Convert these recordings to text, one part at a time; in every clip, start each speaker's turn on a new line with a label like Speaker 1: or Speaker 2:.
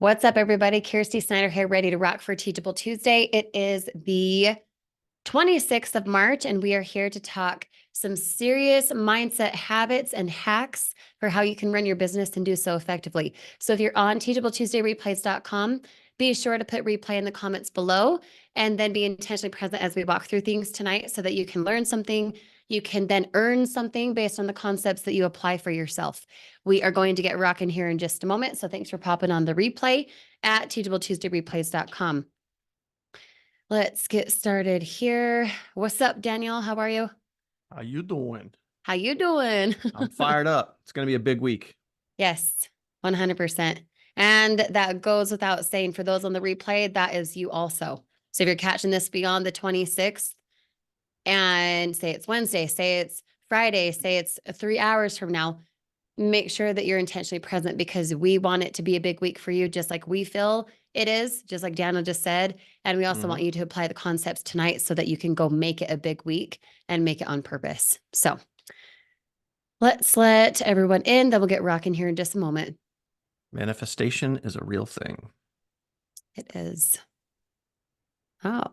Speaker 1: What's up, everybody? Kyrsti Snyder here, ready to rock for Teachable Tuesday. It is the 26th of March, and we are here to talk some serious mindset habits and hacks for how you can run your business and do so effectively. So if you're on teachabletuesdayreplays.com, be sure to put replay in the comments below, and then be intentionally present as we walk through things tonight so that you can learn something. You can then earn something based on the concepts that you apply for yourself. We are going to get rocking here in just a moment. So thanks for popping on the replay at teachabletuesdayreplays.com. Let's get started here. What's up, Daniel? How are you?
Speaker 2: How you doing?
Speaker 1: How you doing?
Speaker 2: I'm fired up. It's going to be a big week.
Speaker 1: Yes, 100%. And that goes without saying for those on the replay, that is you also. So if you're catching this beyond the 26th and say it's Wednesday, say it's Friday, say it's 3 hours from now, make sure that you're intentionally present because we want it to be a big week for you, just like we feel it is, just like Daniel just said. And we also want you to apply the concepts tonight so that you can go make it a big week and make it on purpose. So let's let everyone in, then we'll get rocking here in just a moment.
Speaker 2: Manifestation is a real thing.
Speaker 1: It is. Oh,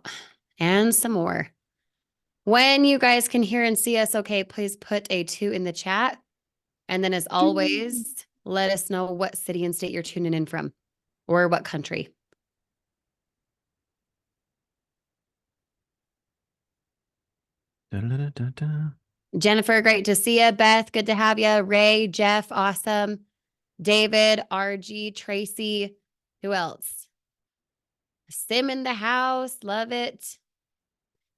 Speaker 1: and some more. When you guys can hear and see us okay, please put a 2 in the chat. And then as always, let us know what city and state you're tuning in from or what country. Jennifer, great to see you. Beth, good to have you. Ray, Jeff, awesome. David, RG, Tracy, who else? Sim in the house, love it.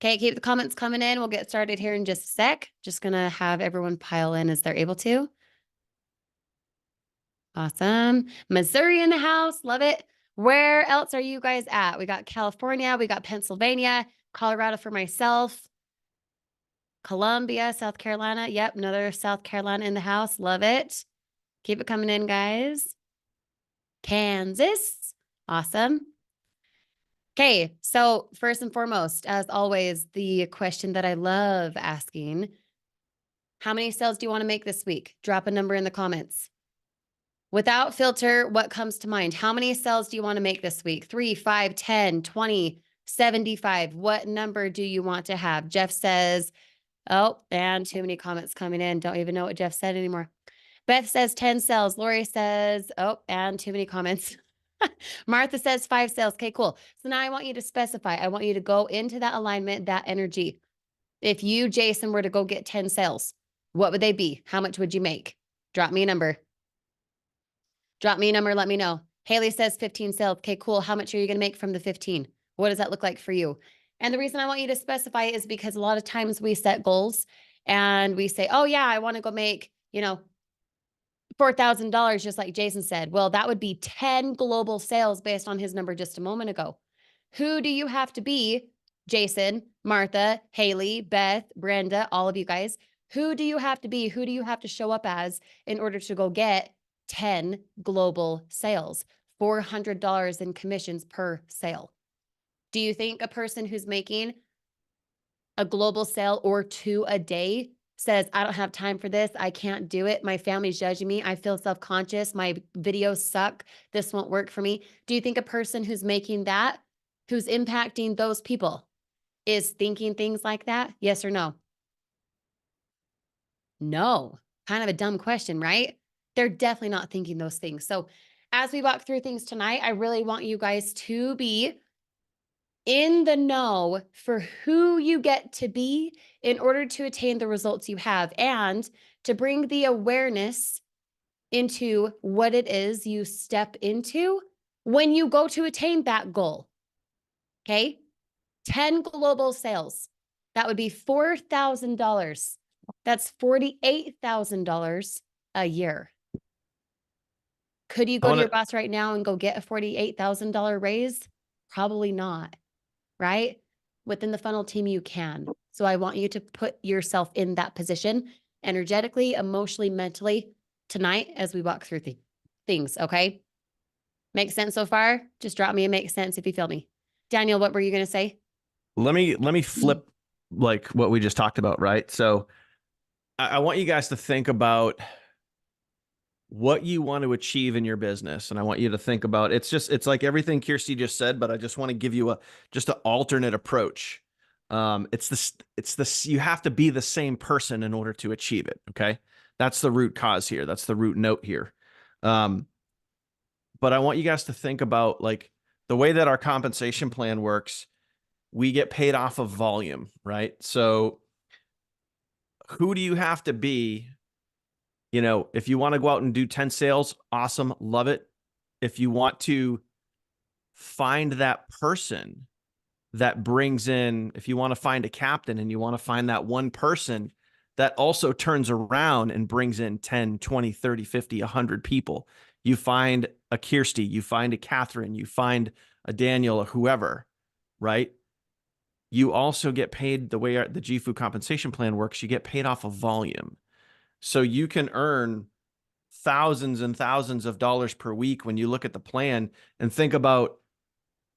Speaker 1: Okay, keep the comments coming in. We'll get started here in just a sec. Just gonna have everyone pile in as they're able to. Awesome. Missouri in the house, love it. Where else are you guys at? We got California, we got Pennsylvania, Colorado for myself. Columbia, South Carolina. Yep, another South Carolina in the house. Love it. Keep it coming in, guys. Kansas. Awesome. Okay, so first and foremost, as always, the question that I love asking, how many sales do you want to make this week? Drop a number in the comments. Without filter, what comes to mind? How many sales do you want to make this week? 3, 5, 10, 20, 75. What number do you want to have? Jeff says, oh, and too many comments coming in. Don't even know what Jeff said anymore. Beth says 10 sales. Lori says, oh, and too many comments. Martha says 5 sales. Okay, cool. So now I want you to specify. I want you to go into that alignment, that energy. If you, Jason, were to go get 10 sales, what would they be? How much would you make? Drop me a number. Drop me a number. Let me know. Haley says 15 sales. Okay, cool. How much are you going to make from the 15? What does that look like for you? And the reason I want you to specify is because a lot of times we set goals and we say, oh yeah, I want to go make, $4,000, just like Jason said. Well, that would be 10 global sales based on his number just a moment ago. Who do you have to be, Jason, Martha, Haley, Beth, Brenda, all of you guys? Who do you have to be? Who do you have to show up as in order to go get 10 global sales? $400 in commissions per sale. Do you think a person who's making a global sale or 2 a day says, I don't have time for this, I can't do it, my family's judging me, I feel self-conscious, my videos suck, this won't work for me? Do you think a person who's making that, who's impacting those people, is thinking things like that? Yes or no? No. Kind of a dumb question, right? They're definitely not thinking those things. So as we walk through things tonight, I really want you guys to be in the know for who you get to be in order to attain the results you have, and to bring the awareness into what it is you step into when you go to attain that goal. Okay? 10 global sales. That would be $4,000. That's $48,000 a year. Could you go to your boss right now and go get a $48,000 raise? Probably not. Right? Within the funnel team, you can. So I want you to put yourself in that position energetically, emotionally, mentally tonight as we walk through things. Okay. Makes sense so far? Just drop me a make sense if you feel me. Daniel, what were you going to say?
Speaker 2: Let me flip like what we just talked about, right? So I want you guys to think about what you want to achieve in your business. And I want you to think about, it's like everything Kyrsti just said, but I just want to give you just an alternate approach. You have to be the same person in order to achieve it. Okay. That's the root cause here. That's the root note here. But I want you guys to think about like the way that our compensation plan works. We get paid off of volume, right? So who do you have to be? You know, if you want to go out and do 10 sales, awesome, love it. If you want to find that person that brings in, if you want to find a captain and you want to find that one person that also turns around and brings in 10, 20, 30, 50, 100 people, you find a Kyrsti, you find a Catherine, you find a Daniel or whoever, right? You also get paid the way the JIFU compensation plan works. You get paid off of volume. So you can earn thousands and thousands of dollars per week when you look at the plan and think about,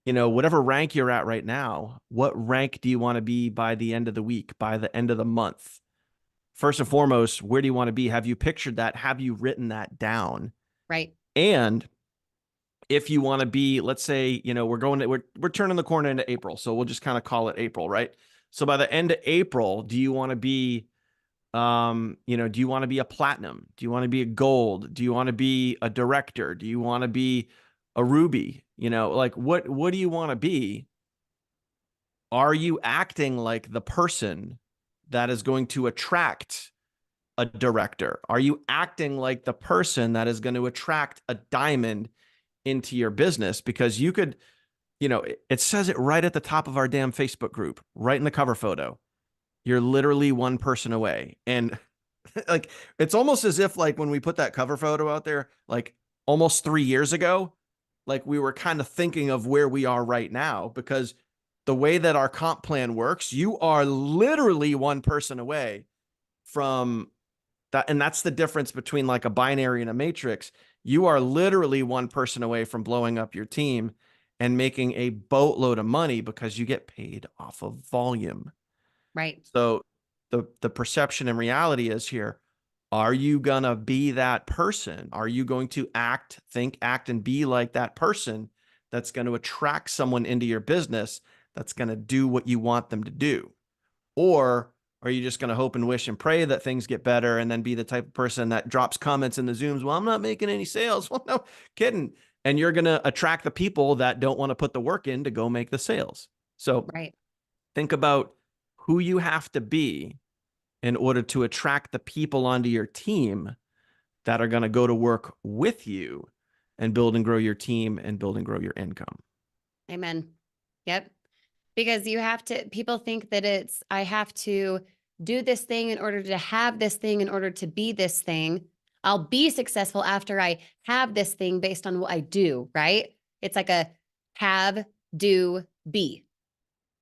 Speaker 2: you know, whatever rank you're at right now, what rank do you want to be by the end of the week, by the end of the month? First and foremost, where do you want to be? Have you pictured that? Have you written that down?
Speaker 1: Right.
Speaker 2: And if you want to be, let's say, you know, we're turning the corner into April. So we'll just kind of call it April, right? So by the end of April, do you want to be you know, do you want to be a platinum? Do you want to be a gold? Do you want to be a director? Do you want to be a ruby? You know, like what do you want to be? Are you acting like the person that is going to attract a director? Are you acting like the person that is going to attract a diamond into your business? Because you could, you know, it says it right at the top of our damn Facebook group, right in the cover photo. You're literally one person away. And like, it's almost as if like when we put that cover photo out there, like almost 3 years ago, like we were kind of thinking of where we are right now, because the way that our comp plan works, you are literally one person away from that. And that's the difference between like a binary and a matrix. You are literally one person away from blowing up your team and making a boatload of money because you get paid off of volume.
Speaker 1: Right.
Speaker 2: So the perception and reality is here. Are you gonna be that person? Are you going to think, act, and be like that person that's going to attract someone into your business that's going to do what you want them to do? Or are you just going to hope and wish and pray that things get better and then be the type of person that drops comments in the Zooms? Well, I'm not making any sales. Well, no kidding. And you're going to attract the people that don't want to put the work in to go make the sales. So
Speaker 1: Right.
Speaker 2: think about who you have to be in order to attract the people onto your team that are going to go to work with you and build and grow your team and build and grow your income.
Speaker 1: Amen. Yep. Because you have to, people think that I have to do this thing in order to have this thing, in order to be this thing. I'll be successful after I have this thing based on what I do, right? It's like a have, do, be.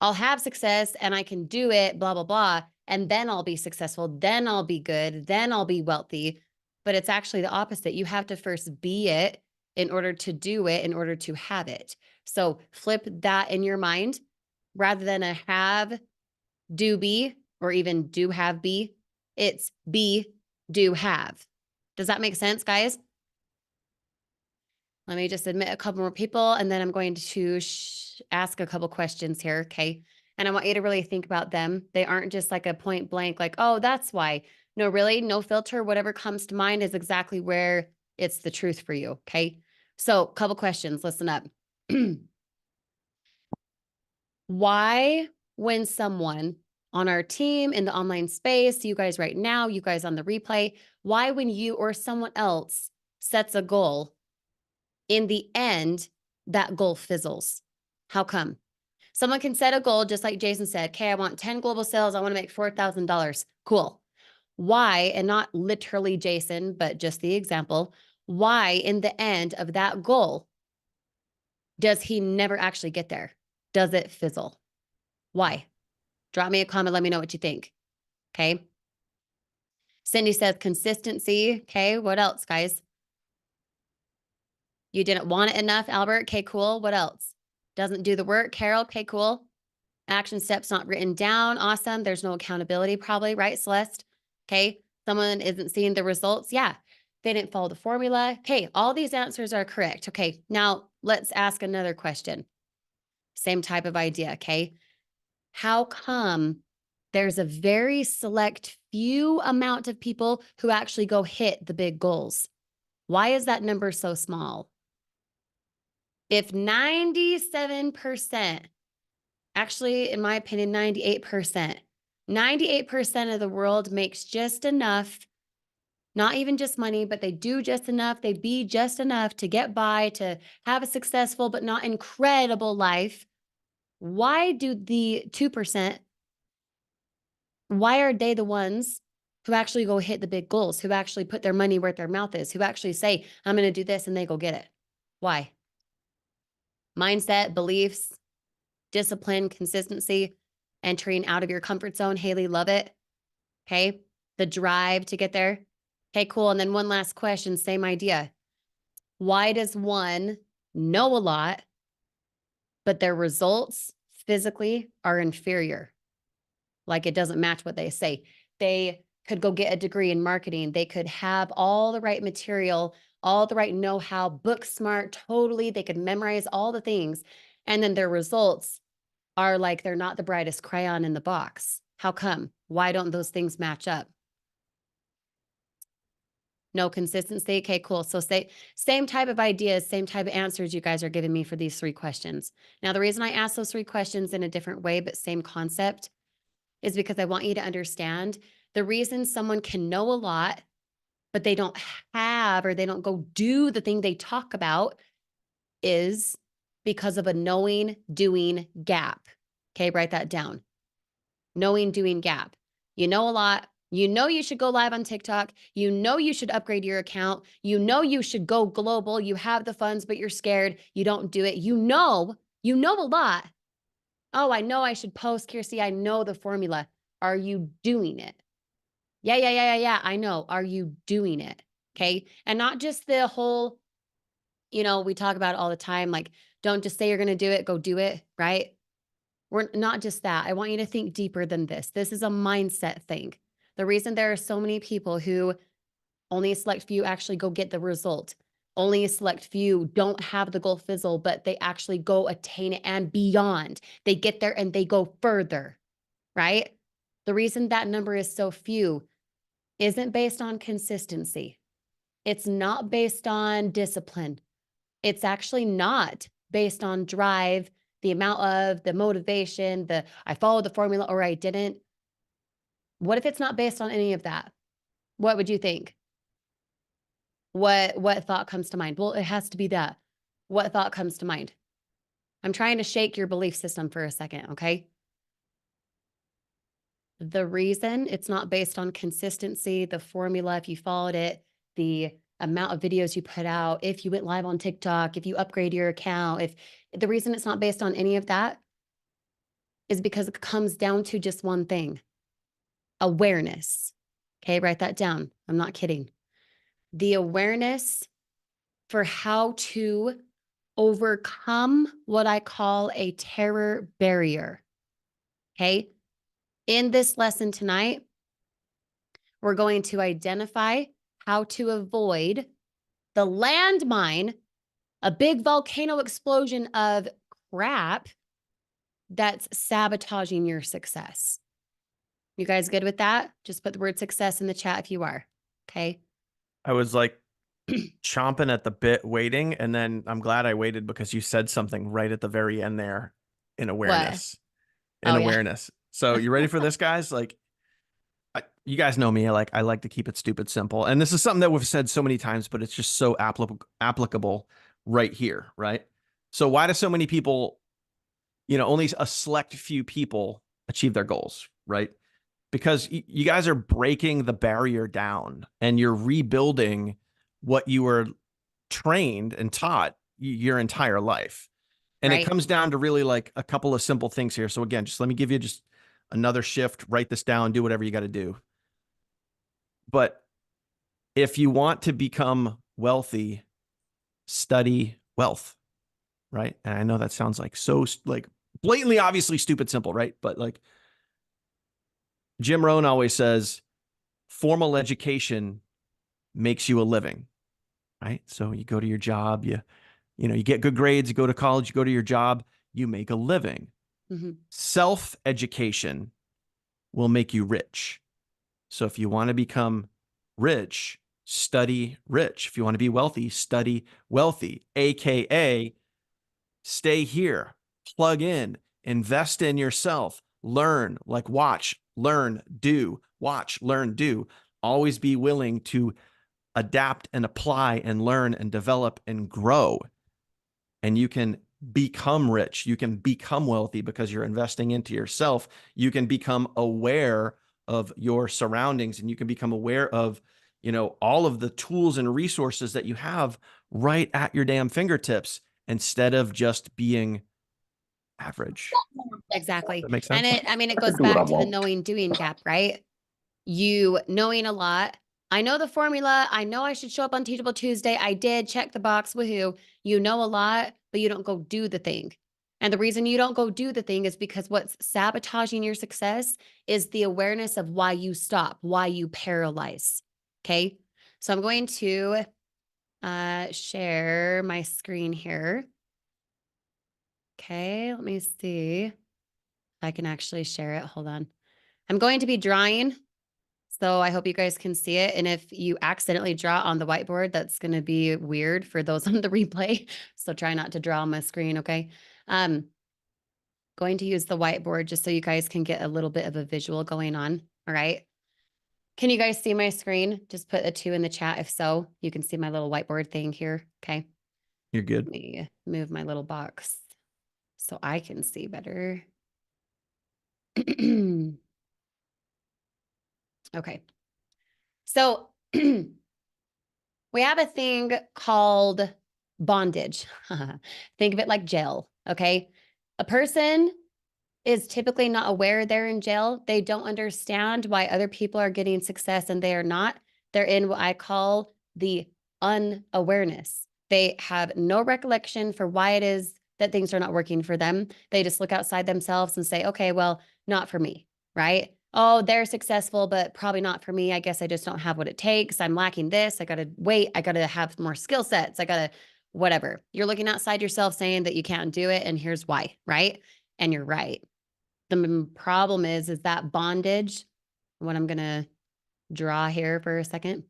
Speaker 1: I'll have success and I can do it, blah, blah, blah. And then I'll be successful. Then I'll be good. Then I'll be wealthy. But it's actually the opposite. You have to first be it in order to do it, in order to have it. So flip that in your mind rather than a have, do, be, or even do, have, be. It's be, do, have. Does that make sense, guys? Let me just admit a couple more people, and then I'm going to ask a couple questions here, okay? And I want you to really think about them. They aren't just like a point blank, like, oh, that's why. No, really, no filter. Whatever comes to mind is exactly where it's the truth for you, okay? So a couple questions, listen up. Why, when someone on our team in the online space, you guys right now, you guys on the replay, why when you or someone else sets a goal, in the end, that goal fizzles? How come? Someone can set a goal, just like Jason said, okay, I want 10 global sales. I want to make $4,000. Cool. Why, and not literally Jason, but just the example, why in the end of that goal, does he never actually get there? Does it fizzle? Why? Drop me a comment. Let me know what you think. Okay. Cindy says consistency. Okay. What else, guys? You didn't want it enough, Albert. Okay, cool. What else? Doesn't do the work, Carol. Okay, cool. Action steps not written down. Awesome. There's no accountability, probably, right, Celeste? Okay. Someone isn't seeing the results. Yeah. They didn't follow the formula. Okay, all these answers are correct. Okay, now let's ask another question. Same type of idea, okay? How come there's a very select few amount of people who actually go hit the big goals? Why is that number so small? If 97%, actually, in my opinion, 98% of the world makes just enough, not even just money, but they do just enough, they be just enough to get by, to have a successful but not incredible life. Why do the 2%, why are they the ones who actually go hit the big goals, who actually put their money where their mouth is, who actually say, I'm going to do this, and they go get it? Why? Mindset, beliefs, discipline, consistency, entering out of your comfort zone. Haley, love it. Okay. The drive to get there. Okay, cool. And then one last question, same idea. Why does one know a lot, but their results physically are inferior? Like, it doesn't match what they say. They could go get a degree in marketing. They could have all the right material, all the right know-how, book smart, totally. They could memorize all the things. And then their results are like, they're not the brightest crayon in the box. How come? Why don't those things match up? No consistency. Okay, cool. So same type of ideas, same type of answers you guys are giving me for these 3 questions. Now, the reason I asked those 3 questions in a different way, but same concept, is because I want you to understand the reason someone can know a lot, but they don't have, or they don't go do the thing they talk about, is because of a knowing doing gap. Okay, write that down. Knowing doing gap. You know a lot. You know you should go live on TikTok. You know you should upgrade your account. You know you should go global. You have the funds, but you're scared. You don't do it. You know a lot. Oh, I know I should post, Kyrsti. I know the formula. Are you doing it? Yeah. I know. Are you doing it? Okay. And not just the whole, we talk about it all the time. Like, don't just say you're going to do it, go do it. Right. We're not just that. I want you to think deeper than this. This is a mindset thing. The reason there are so many people who only a select few actually go get the result, only a select few don't have the goal fizzle, but they actually go attain it and beyond. They get there and they go further, right? The reason that number is so few isn't based on consistency. It's not based on discipline. It's actually not based on drive, the amount of the motivation, I followed the formula or I didn't. What if it's not based on any of that? What would you think? What thought comes to mind? Well, it has to be that. What thought comes to mind? I'm trying to shake your belief system for a second, okay? The reason it's not based on consistency, the formula, if you followed it, the amount of videos you put out, if you went live on TikTok, if you upgrade your account, if the reason it's not based on any of that is because it comes down to just one thing: awareness. Okay, write that down. I'm not kidding. The awareness for how to overcome what I call a terror barrier. Okay. In this lesson tonight, we're going to identify how to avoid the landmine, a big volcano explosion of crap that's sabotaging your success. You guys good with that? Just put the word success in the chat if you are. Okay.
Speaker 2: I was like chomping at the bit waiting, and then I'm glad I waited because you said something right at the very end there in
Speaker 1: What?
Speaker 2: awareness.
Speaker 1: Oh, yeah.
Speaker 2: So you ready for this, guys? Like, you guys know me. I like to keep it stupid simple. And this is something that we've said so many times, but it's just so applicable right here, right? So why do so many people, only a select few people achieve their goals, right? Because you guys are breaking the barrier down and you're rebuilding what you were trained and taught your entire life. And it
Speaker 1: Right.
Speaker 2: comes down to really like a couple of simple things here. So again, just let me give you just another shift, write this down, do whatever you got to do. But if you want to become wealthy, study wealth, right? And I know that sounds like so like blatantly, obviously stupid simple, right? But like Jim Rohn always says, formal education makes you a living, right? So you go to your job, you get good grades, you go to college, you go to your job, you make a living.
Speaker 1: Mm-hmm.
Speaker 2: Self-education will make you rich. So if you want to become rich, study rich. If you want to be wealthy, study wealthy, AKA stay here, plug in, invest in yourself, learn, like watch, learn, do, watch, learn, do. Always be willing to adapt and apply and learn and develop and grow. And you can become rich. You can become wealthy because you're investing into yourself. You can become aware of your surroundings, and you can become aware of, all of the tools and resources that you have right at your damn fingertips instead of just being average.
Speaker 1: Exactly.
Speaker 2: That makes
Speaker 1: And
Speaker 2: sense?
Speaker 1: it goes back to the knowing doing gap, right? You knowing a lot. I know the formula. I know I should show up on Teachable Tuesday. I did check the box. Woohoo. You know a lot, but you don't go do the thing. And the reason you don't go do the thing is because what's sabotaging your success is the awareness of why you stop, why you paralyze. Okay. So I'm going to share my screen here. Okay. Let me see if I can actually share it. Hold on. I'm going to be drawing. So I hope you guys can see it. And if you accidentally draw on the whiteboard, that's going to be weird for those on the replay. So try not to draw on my screen, okay? Going to use the whiteboard just so you guys can get a little bit of a visual going on, all right? Can you guys see my screen? Just put a 2 in the chat if so. You can see my little whiteboard thing here, okay?
Speaker 2: You're good.
Speaker 1: Let me move my little box so I can see better. Okay. So we have a thing called bondage. Think of it like jail, okay? A person is typically not aware they're in jail. They don't understand why other people are getting success and they are not. They're in what I call the unawareness. They have no recollection for why it is that things are not working for them. They just look outside themselves and say, okay, well, not for me, right? Oh, they're successful, but probably not for me. I guess I just don't have what it takes. I'm lacking this. I got to wait. I got to have more skill sets. I got to whatever. You're looking outside yourself saying that you can't do it. And here's why, right? And you're right. The problem is that bondage, what I'm going to draw here for a second.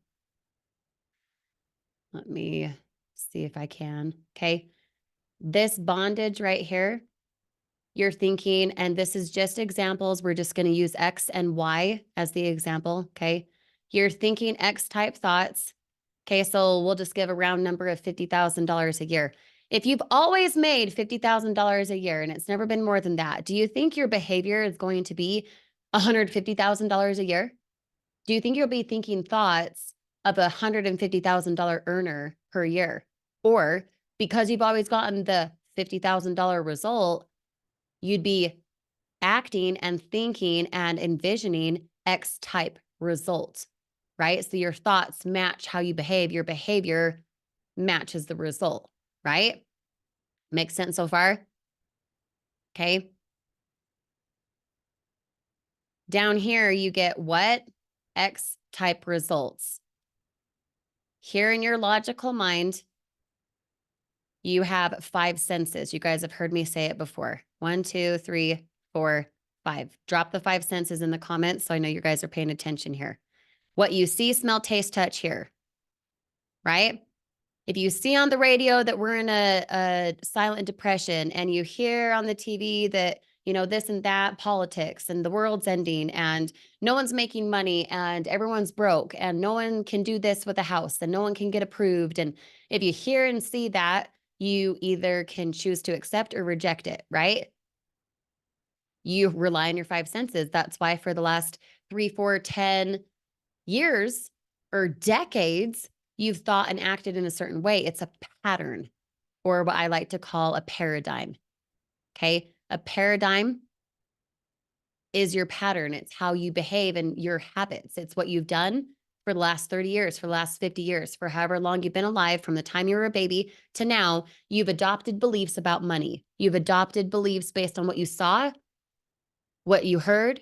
Speaker 1: Let me see if I can. Okay. This bondage right here, you're thinking, and this is just examples. We're just going to use X and Y as the example. Okay. You're thinking X type thoughts. Okay. So we'll just give a round number of $50,000 a year. If you've always made $50,000 a year and it's never been more than that, do you think your behavior is going to be $150,000 a year? Do you think you'll be thinking thoughts of a $150,000 earner per year? Or because you've always gotten the $50,000 result, you'd be acting and thinking and envisioning X type results, right? So your thoughts match how you behave. Your behavior matches the result, right? Makes sense so far? Okay. Down here, you get what? X type results. Here in your logical mind, you have 5 senses. You guys have heard me say it before. 1, 2, 3, 4, 5. Drop the 5 senses in the comments so I know you guys are paying attention here. What you see, smell, taste, touch here, right? If you see on the radio that we're in a silent depression and you hear on the TV that, this and that, politics and the world's ending and no one's making money and everyone's broke and no one can do this with a house and no one can get approved. And if you hear and see that, you either can choose to accept or reject it, right? You rely on your 5 senses. That's why for the last 3, 4, 10 years or decades, you've thought and acted in a certain way. It's a pattern, or what I like to call a paradigm. Okay. A paradigm is your pattern. It's how you behave and your habits. It's what you've done for the last 30 years, for the last 50 years, for however long you've been alive, from the time you were a baby to now. You've adopted beliefs about money. You've adopted beliefs based on what you saw, what you heard,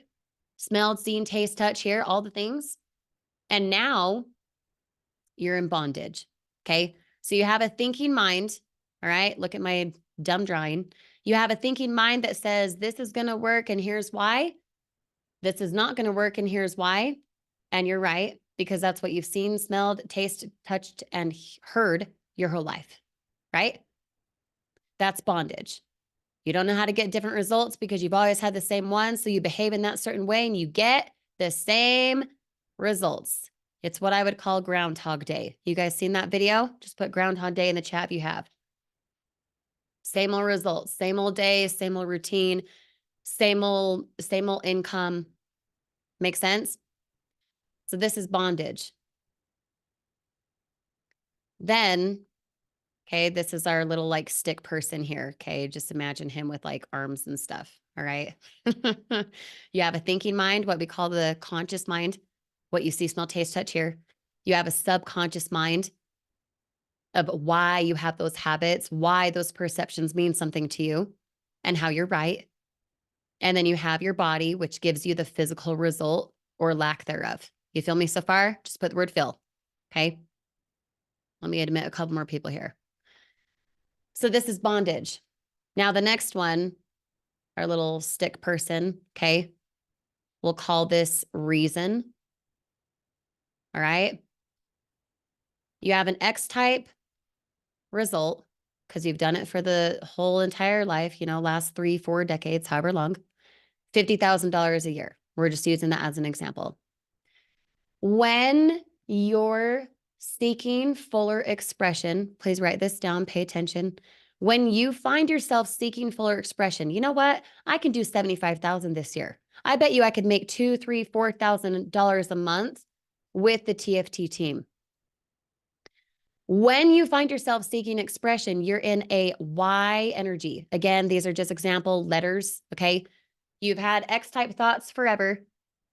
Speaker 1: smelled, seen, taste, touch, hear, all the things. And now you're in bondage. Okay. So you have a thinking mind. All right. Look at my dumb drawing. You have a thinking mind that says, this is going to work and here's why. This is not going to work and here's why. And you're right, because that's what you've seen, smelled, tasted, touched, and heard your whole life, right? That's bondage. You don't know how to get different results because you've always had the same one. So you behave in that certain way and you get the same results. It's what I would call Groundhog Day. You guys seen that video? Just put Groundhog Day in the chat if you have. Same old results, same old day, same old routine, same old income. Make sense? So this is bondage. Then, okay, this is our little like stick person here. Okay, just imagine him with like arms and stuff. All right. You have a thinking mind, what we call the conscious mind, what you see, smell, taste, touch, hear. You have a subconscious mind of why you have those habits, why those perceptions mean something to you, and how you're right. And then you have your body, which gives you the physical result or lack thereof. You feel me so far? Just put the word feel. Okay. Let me admit a couple more people here. So this is bondage. Now the next one, our little stick person, okay, we'll call this reason. All right. You have an X type result because you've done it for the whole entire life, last 3-4 decades, however long, $50,000 a year. We're just using that as an example. When you're seeking fuller expression, please write this down, pay attention. When you find yourself seeking fuller expression, you know what? I can do 75,000 this year. I bet you I could make $2,000, $3,000, $4,000 a month with the TFT team. When you find yourself seeking expression, you're in a Y energy. Again, these are just example letters, okay? You've had X type thoughts forever.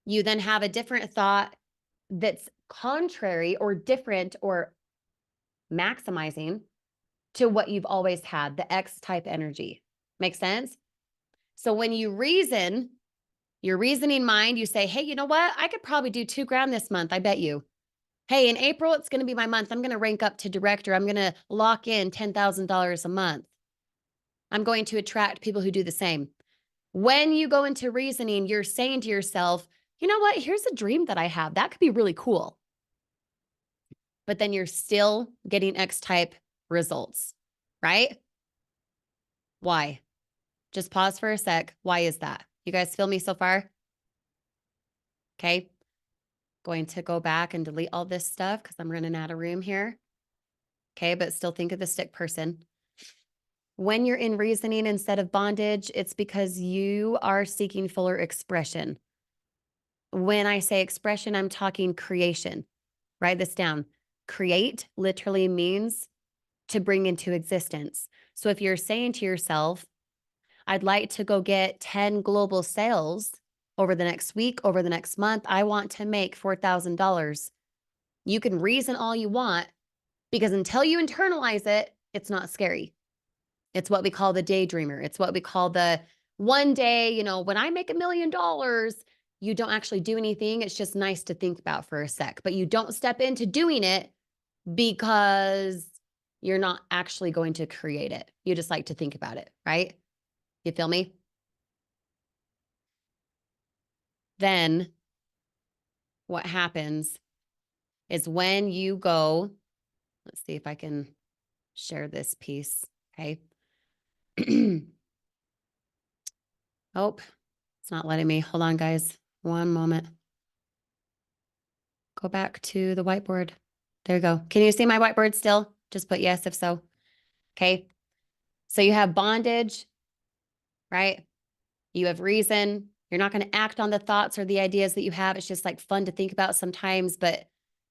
Speaker 1: You then have a different thought that's contrary or different or maximizing to what you've always had, the X type energy. Make sense? So when you reason, your reasoning mind, you say, hey, you know what? I could probably do $2,000 this month. I bet you. Hey, in April, it's going to be my month. I'm going to rank up to director. I'm going to lock in $10,000 a month. I'm going to attract people who do the same. When you go into reasoning, you're saying to yourself, you know what? Here's a dream that I have. That could be really cool. But then you're still getting X type results, right? Why? Just pause for a sec. Why is that? You guys feel me so far? Okay. Going to go back and delete all this stuff because I'm running out of room here. Okay, but still think of the stick person. When you're in reasoning instead of bondage, it's because you are seeking fuller expression. When I say expression, I'm talking creation. Write this down. Create literally means to bring into existence. So if you're saying to yourself, I'd like to go get 10 global sales over the next week, over the next month, I want to make $4,000. You can reason all you want because until you internalize it, it's not scary. It's what we call the daydreamer. It's what we call the one day, when I make $1 million, you don't actually do anything. It's just nice to think about for a sec, but you don't step into doing it because you're not actually going to create it. You just like to think about it, right? You feel me? Then what happens is when you go, let's see if I can share this piece, okay? Oh, it's not letting me. Hold on, guys. One moment. Go back to the whiteboard. There you go. Can you see my whiteboard still? Just put yes if so. Okay. So you have bondage, right? You have reason. You're not going to act on the thoughts or the ideas that you have. It's just like fun to think about sometimes, but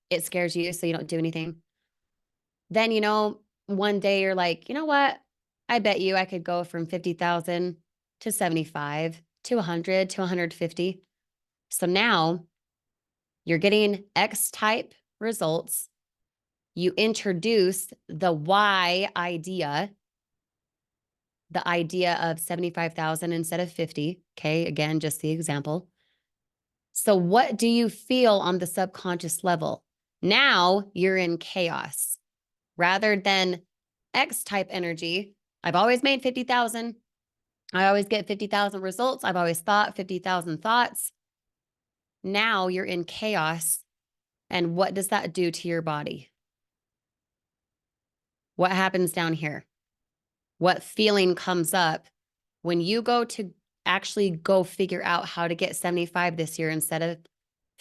Speaker 1: it scares you, so you don't do anything. Then, one day you're like, you know what? I bet you I could go from 50,000 to 75 to 100 to 150. So now you're getting X type results. You introduce the Y idea, the idea of 75,000 instead of 50. Okay. Again, just the example. So what do you feel on the subconscious level? Now you're in chaos rather than X type energy. I've always made 50,000. I always get 50,000 results. I've always thought 50,000 thoughts. Now you're in chaos. And what does that do to your body? What happens down here? What feeling comes up when you go to actually go figure out how to get 75 this year instead of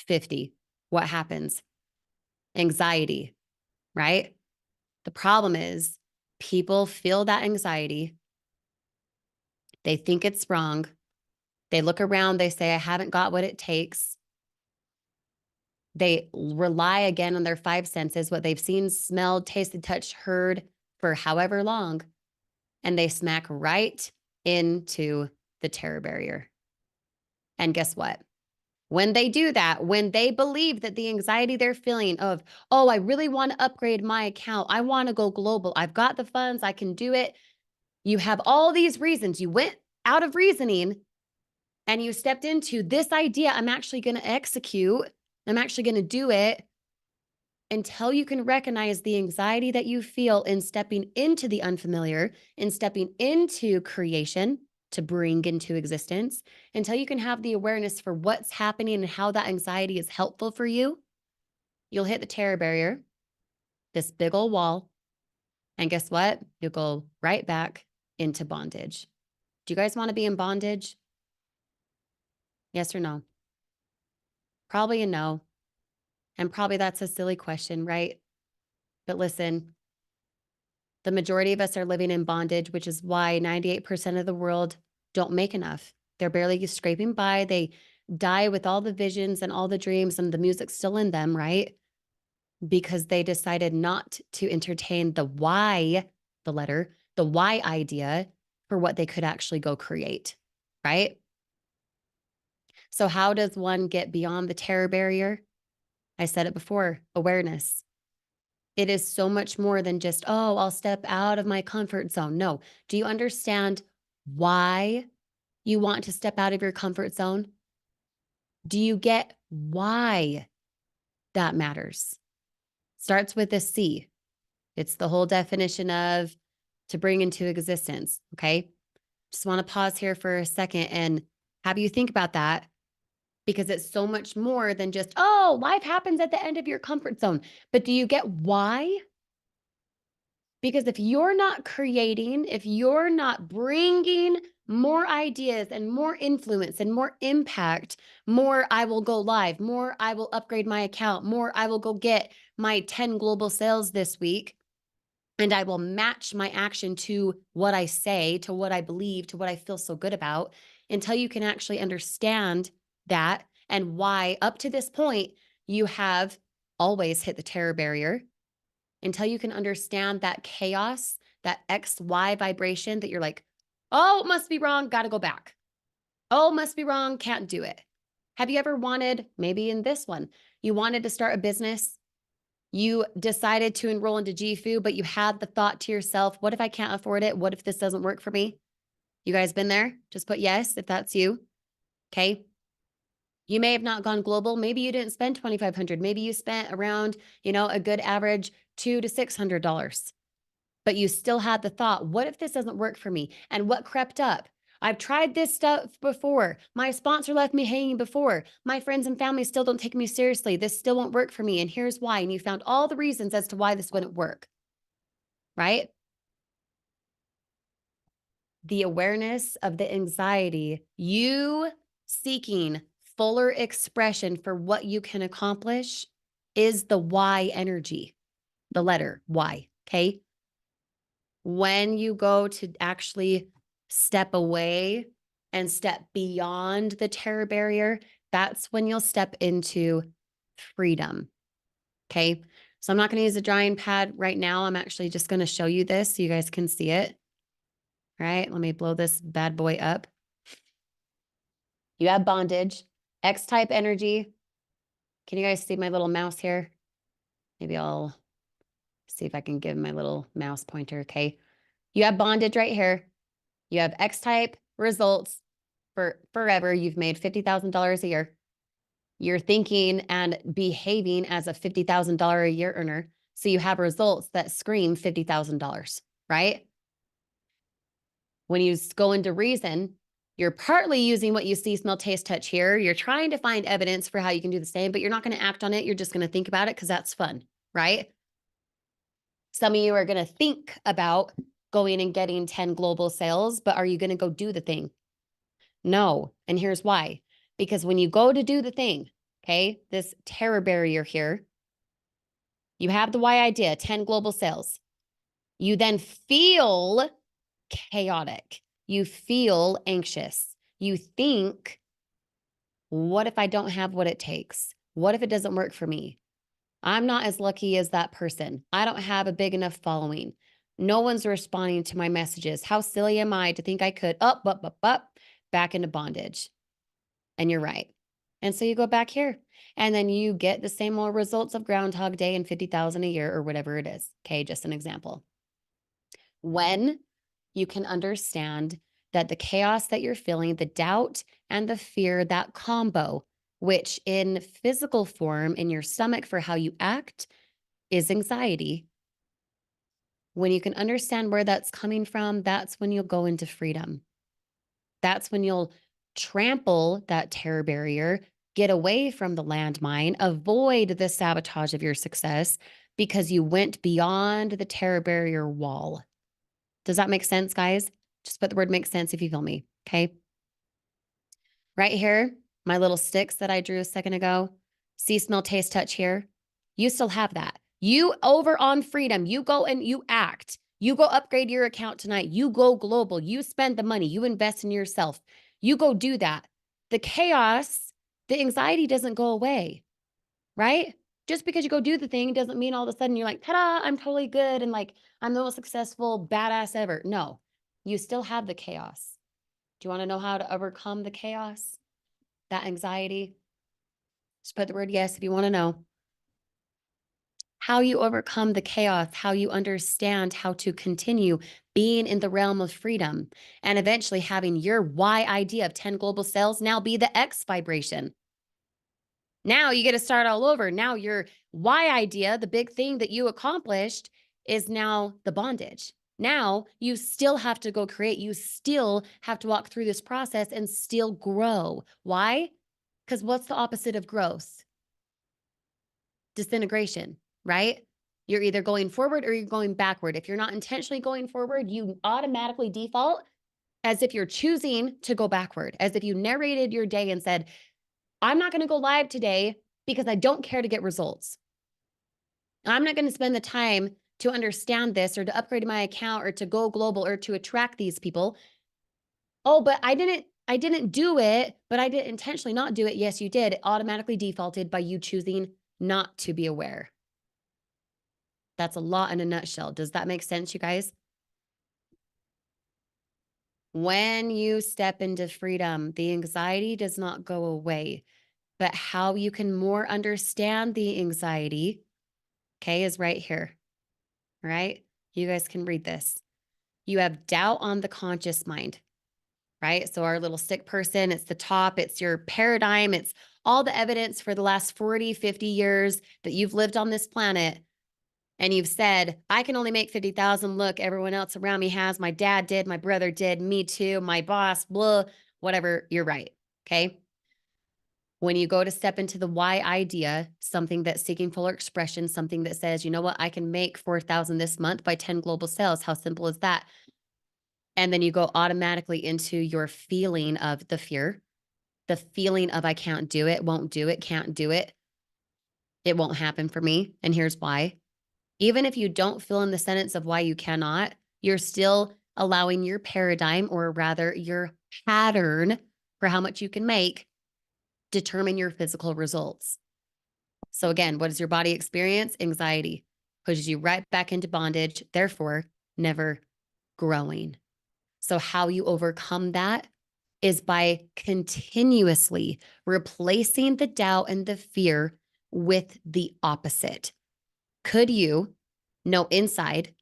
Speaker 1: 50? What happens? Anxiety, right? The problem is people feel that anxiety. They think it's wrong. They look around, they say, I haven't got what it takes. They rely again on their five senses, what they've seen, smelled, tasted, touched, heard for however long, and they smack right into the terror barrier. And guess what? When they do that, when they believe that the anxiety they're feeling of, oh, I really want to upgrade my account, I want to go global, I've got the funds, I can do it. You have all these reasons. You went out of reasoning and you stepped into this idea. I'm actually going to execute. I'm actually going to do it until you can recognize the anxiety that you feel in stepping into the unfamiliar, in stepping into creation to bring into existence, until you can have the awareness for what's happening and how that anxiety is helpful for you. You'll hit the terror barrier, this big old wall. And guess what? You'll go right back into bondage. Do you guys want to be in bondage? Yes or no? Probably a no. And probably that's a silly question, right? But listen, the majority of us are living in bondage, which is why 98% of the world don't make enough. They're barely scraping by. They die with all the visions and all the dreams and the music's still in them, right? Because they decided not to entertain the why, the letter, the why idea for what they could actually go create, right? So how does one get beyond the terror barrier? I said it before, awareness. It is so much more than just, oh, I'll step out of my comfort zone. No. Do you understand why you want to step out of your comfort zone? Do you get why that matters? Starts with a C. It's the whole definition of to bring into existence. Okay. Just want to pause here for a second and have you think about that because it's so much more than just, oh, life happens at the end of your comfort zone. But do you get why? Because if you're not creating, if you're not bringing more ideas and more influence and more impact, more I will go live, more I will upgrade my account, more I will go get my 10 global sales this week, and I will match my action to what I say, to what I believe, to what I feel so good about, until you can actually understand that and why up to this point you have always hit the terror barrier, until you can understand that chaos, that XY vibration that you're like, oh, it must be wrong, got to go back. Oh, must be wrong, can't do it. Have you ever wanted, maybe in this one, you wanted to start a business, you decided to enroll into JIFU, but you had the thought to yourself, what if I can't afford it? What if this doesn't work for me? You guys been there? Just put yes if that's you. Okay. You may have not gone global. Maybe you didn't spend $2,500. Maybe you spent around, a good average $200 to $600. But you still had the thought, what if this doesn't work for me? And what crept up? I've tried this stuff before. My sponsor left me hanging before. My friends and family still don't take me seriously. This still won't work for me. And here's why. And you found all the reasons as to why this wouldn't work, right? The awareness of the anxiety, you seeking fuller expression for what you can accomplish is the why energy, the letter Y, okay? When you go to actually step away and step beyond the terror barrier, that's when you'll step into freedom. Okay. So I'm not going to use a drawing pad right now. I'm actually just going to show you this so you guys can see it. All right. Let me blow this bad boy up. You have bondage, X type energy. Can you guys see my little mouse here? Maybe I'll see if I can give my little mouse pointer. Okay. You have bondage right here. You have X type results for forever. You've made $50,000 a year. You're thinking and behaving as a $50,000 a year earner. So you have results that scream $50,000, right? When you go into reason, you're partly using what you see, smell, taste, touch, hear. You're trying to find evidence for how you can do the same, but you're not going to act on it. You're just going to think about it because that's fun, right? Some of you are going to think about going and getting 10 global sales, but are you going to go do the thing? No. And here's why. Because when you go to do the thing, okay, this terror barrier here, you have the why idea, 10 global sales. You then feel chaotic. You feel anxious. You think, what if I don't have what it takes? What if it doesn't work for me? I'm not as lucky as that person. I don't have a big enough following. No one's responding to my messages. How silly am I to think I could back into bondage? And you're right. And so you go back here and then you get the same old results of Groundhog Day and 50,000 a year or whatever it is. Okay, just an example. When you can understand that the chaos that you're feeling, the doubt and the fear, that combo, which in physical form in your stomach for how you act is anxiety. When you can understand where that's coming from, that's when you'll go into freedom. That's when you'll trample that terror barrier, get away from the landmine, avoid the sabotage of your success because you went beyond the terror barrier wall. Does that make sense, guys? Just put the word makes sense if you feel me. Okay. Right here, my little sticks that I drew a second ago, see, smell, taste, touch here. You still have that. You over on freedom, you go and you act. You go upgrade your account tonight. You go global. You spend the money. You invest in yourself. You go do that. The chaos, the anxiety doesn't go away, right? Just because you go do the thing doesn't mean all of a sudden you're like, ta-da, I'm totally good and like I'm the most successful badass ever. No, you still have the chaos. Do you want to know how to overcome the chaos, that anxiety? Just put the word yes if you want to know. How you overcome the chaos, how you understand how to continue being in the realm of freedom and eventually having your Y idea of 10 global sales now be the X vibration. Now you get to start all over. Now your Y idea, the big thing that you accomplished, is now the bondage. Now you still have to go create. You still have to walk through this process and still grow. Why? Because what's the opposite of growth? Disintegration, right? You're either going forward or you're going backward. If you're not intentionally going forward, you automatically default as if you're choosing to go backward, as if you narrated your day and said, I'm not going to go live today because I don't care to get results. I'm not going to spend the time to understand this or to upgrade my account or to go global or to attract these people. Oh, but I didn't do it, but I didn't intentionally not do it. Yes, you did. It automatically defaulted by you choosing not to be aware. That's a lot in a nutshell. Does that make sense, you guys? When you step into freedom, the anxiety does not go away, but how you can more understand the anxiety, okay, is right here, right? You guys can read this. You have doubt on the conscious mind, right? So our little stick person, it's the top, it's your paradigm, it's all the evidence for the last 40, 50 years that you've lived on this planet. And you've said, I can only make 50,000. Look, everyone else around me has. My dad did. My brother did. Me too. My boss, blah, whatever. You're right. Okay. When you go to step into the why idea, something that's seeking fuller expression, something that says, you know what, I can make 4,000 this month by 10 global sales. How simple is that? And then you go automatically into your feeling of the fear, the feeling of I can't do it, won't do it, can't do it. It won't happen for me. And here's why. Even if you don't fill in the sentence of why you cannot, you're still allowing your paradigm, or rather your pattern for how much you can make, determine your physical results. So again, what does your body experience? Anxiety pushes you right back into bondage, therefore never growing. So how you overcome that is by continuously replacing the doubt and the fear with the opposite. Could you know inside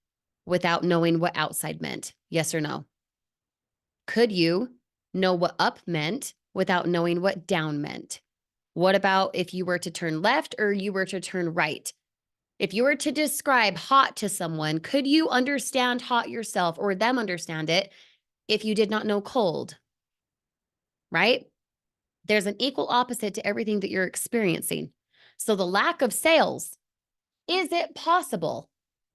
Speaker 1: without knowing what outside meant? Yes or no? Could you know what up meant without knowing what down meant? What about if you were to turn left or you were to turn right? If you were to describe hot to someone, could you understand hot yourself or them understand it if you did not know cold? Right? There's an equal opposite to everything that you're experiencing. So the lack of sales, is it possible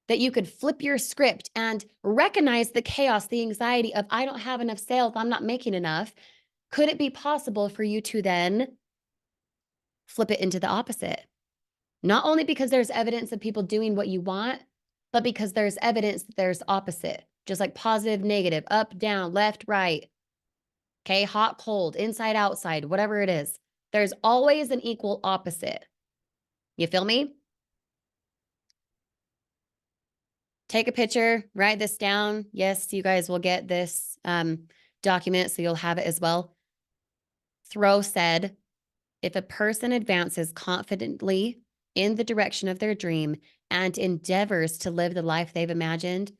Speaker 1: that you could flip your script and recognize the chaos, the anxiety of, I don't have enough sales, I'm not making enough? Could it be possible for you to then flip it into the opposite? Not only because there's evidence of people doing what you want, but because there's evidence that there's opposite, just like positive, negative, up, down, left, right. Okay, hot, cold, inside, outside, whatever it is. There's always an equal opposite. You feel me? Take a picture, write this down. Yes, you guys will get this document, so you'll have it as well. Thoreau said, if a person advances confidently in the direction of their dream and endeavors to live the life they've imagined,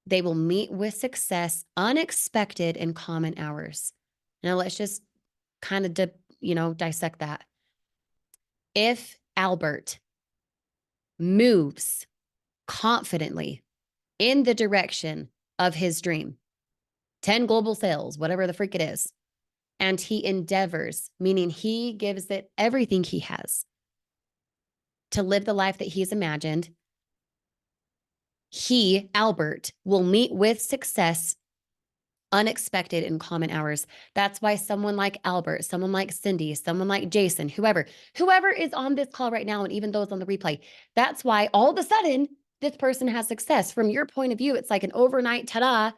Speaker 1: they will meet with success unexpected in common hours. Now let's just kind of dissect that. If Albert moves confidently in the direction of his dream, 10 global sales, whatever the freak it is, and he endeavors, meaning he gives it everything he has to live the life that he's imagined, he, Albert, will meet with success unexpected in common hours. That's why someone like Albert, someone like Cindy, someone like Jason, whoever is on this call right now, and even those on the replay, that's why all of a sudden this person has success. From your point of view, it's like an overnight ta-da,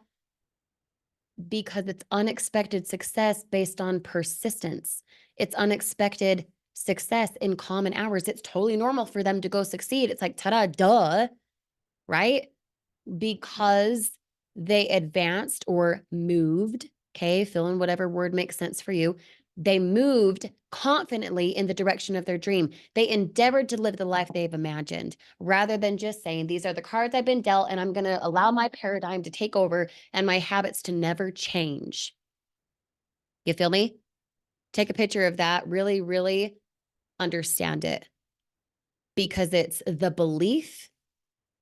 Speaker 1: because it's unexpected success based on persistence. It's unexpected success in common hours. It's totally normal for them to go succeed. It's like, ta-da, duh, right? Because they advanced or moved, okay, fill in whatever word makes sense for you. They moved confidently in the direction of their dream. They endeavored to live the life they've imagined, rather than just saying, these are the cards I've been dealt, and I'm going to allow my paradigm to take over and my habits to never change. You feel me? Take a picture of that. Really, really understand it, because it's the belief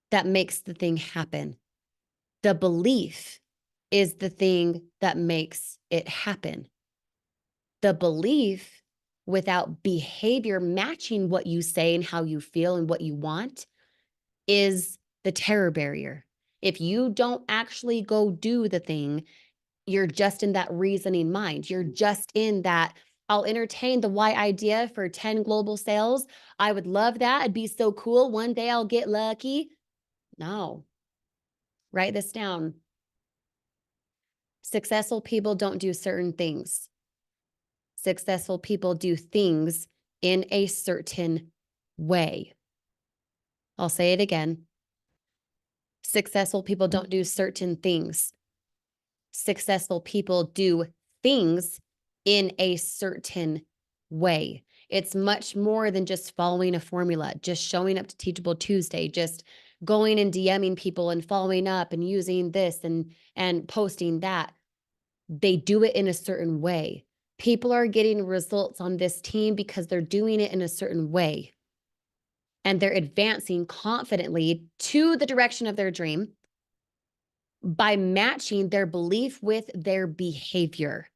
Speaker 1: that makes the thing happen. The belief is the thing that makes it happen. The belief without behavior matching what you say and how you feel and what you want is the terror barrier. If you don't actually go do the thing, you're just in that reasoning mind. You're just in that, I'll entertain the why idea for 10 global sales. I would love that. It'd be so cool. One day I'll get lucky. No. Write this down. Successful people don't do certain things. Successful people do things in a certain way. I'll say it again. Successful people don't do certain things. Successful people do things in a certain way. It's much more than just following a formula, just showing up to Teachable Tuesday, just going and DMing people and following up and using this and posting that. They do it in a certain way. People are getting results on this team because they're doing it in a certain way. And they're advancing confidently to the direction of their dream by matching their belief with their behavior.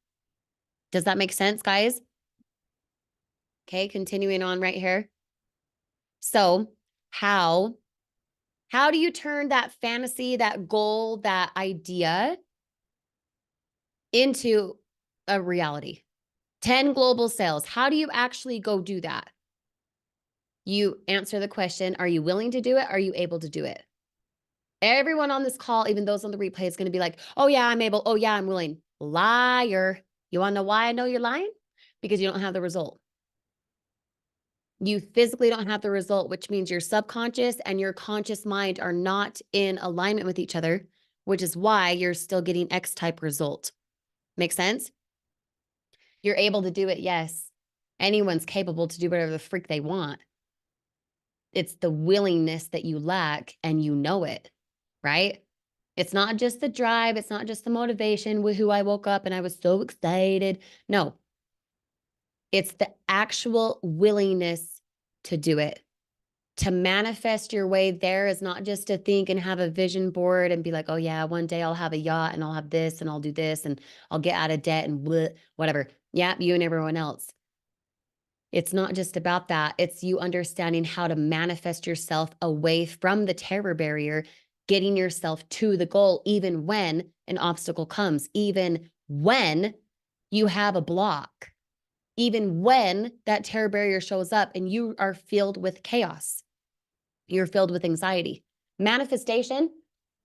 Speaker 1: Does that make sense, guys? Okay, continuing on right here. So how do you turn that fantasy, that goal, that idea into a reality? 10 global sales. How do you actually go do that? You answer the question, are you willing to do it? Are you able to do it? Everyone on this call, even those on the replay, is going to be like, oh yeah, I'm able. Oh yeah, I'm willing. Liar. You want to know why I know you're lying? Because you don't have the result. You physically don't have the result, which means your subconscious and your conscious mind are not in alignment with each other, which is why you're still getting X type result. Make sense? You're able to do it. Yes. Anyone's capable to do whatever the freak they want. It's the willingness that you lack, and you know it, right? It's not just the drive. It's not just the motivation with who I woke up and I was so excited. No. It's the actual willingness to do it. To manifest your way there is not just to think and have a vision board and be like, oh, yeah, one day I'll have a yacht and I'll have this and I'll do this and I'll get out of debt and bleh, whatever. Yeah, you and everyone else. It's not just about that. It's you understanding how to manifest yourself away from the terror barrier, getting yourself to the goal, even when an obstacle comes, even when you have a block, even when that terror barrier shows up and you are filled with chaos, you're filled with anxiety. Manifestation,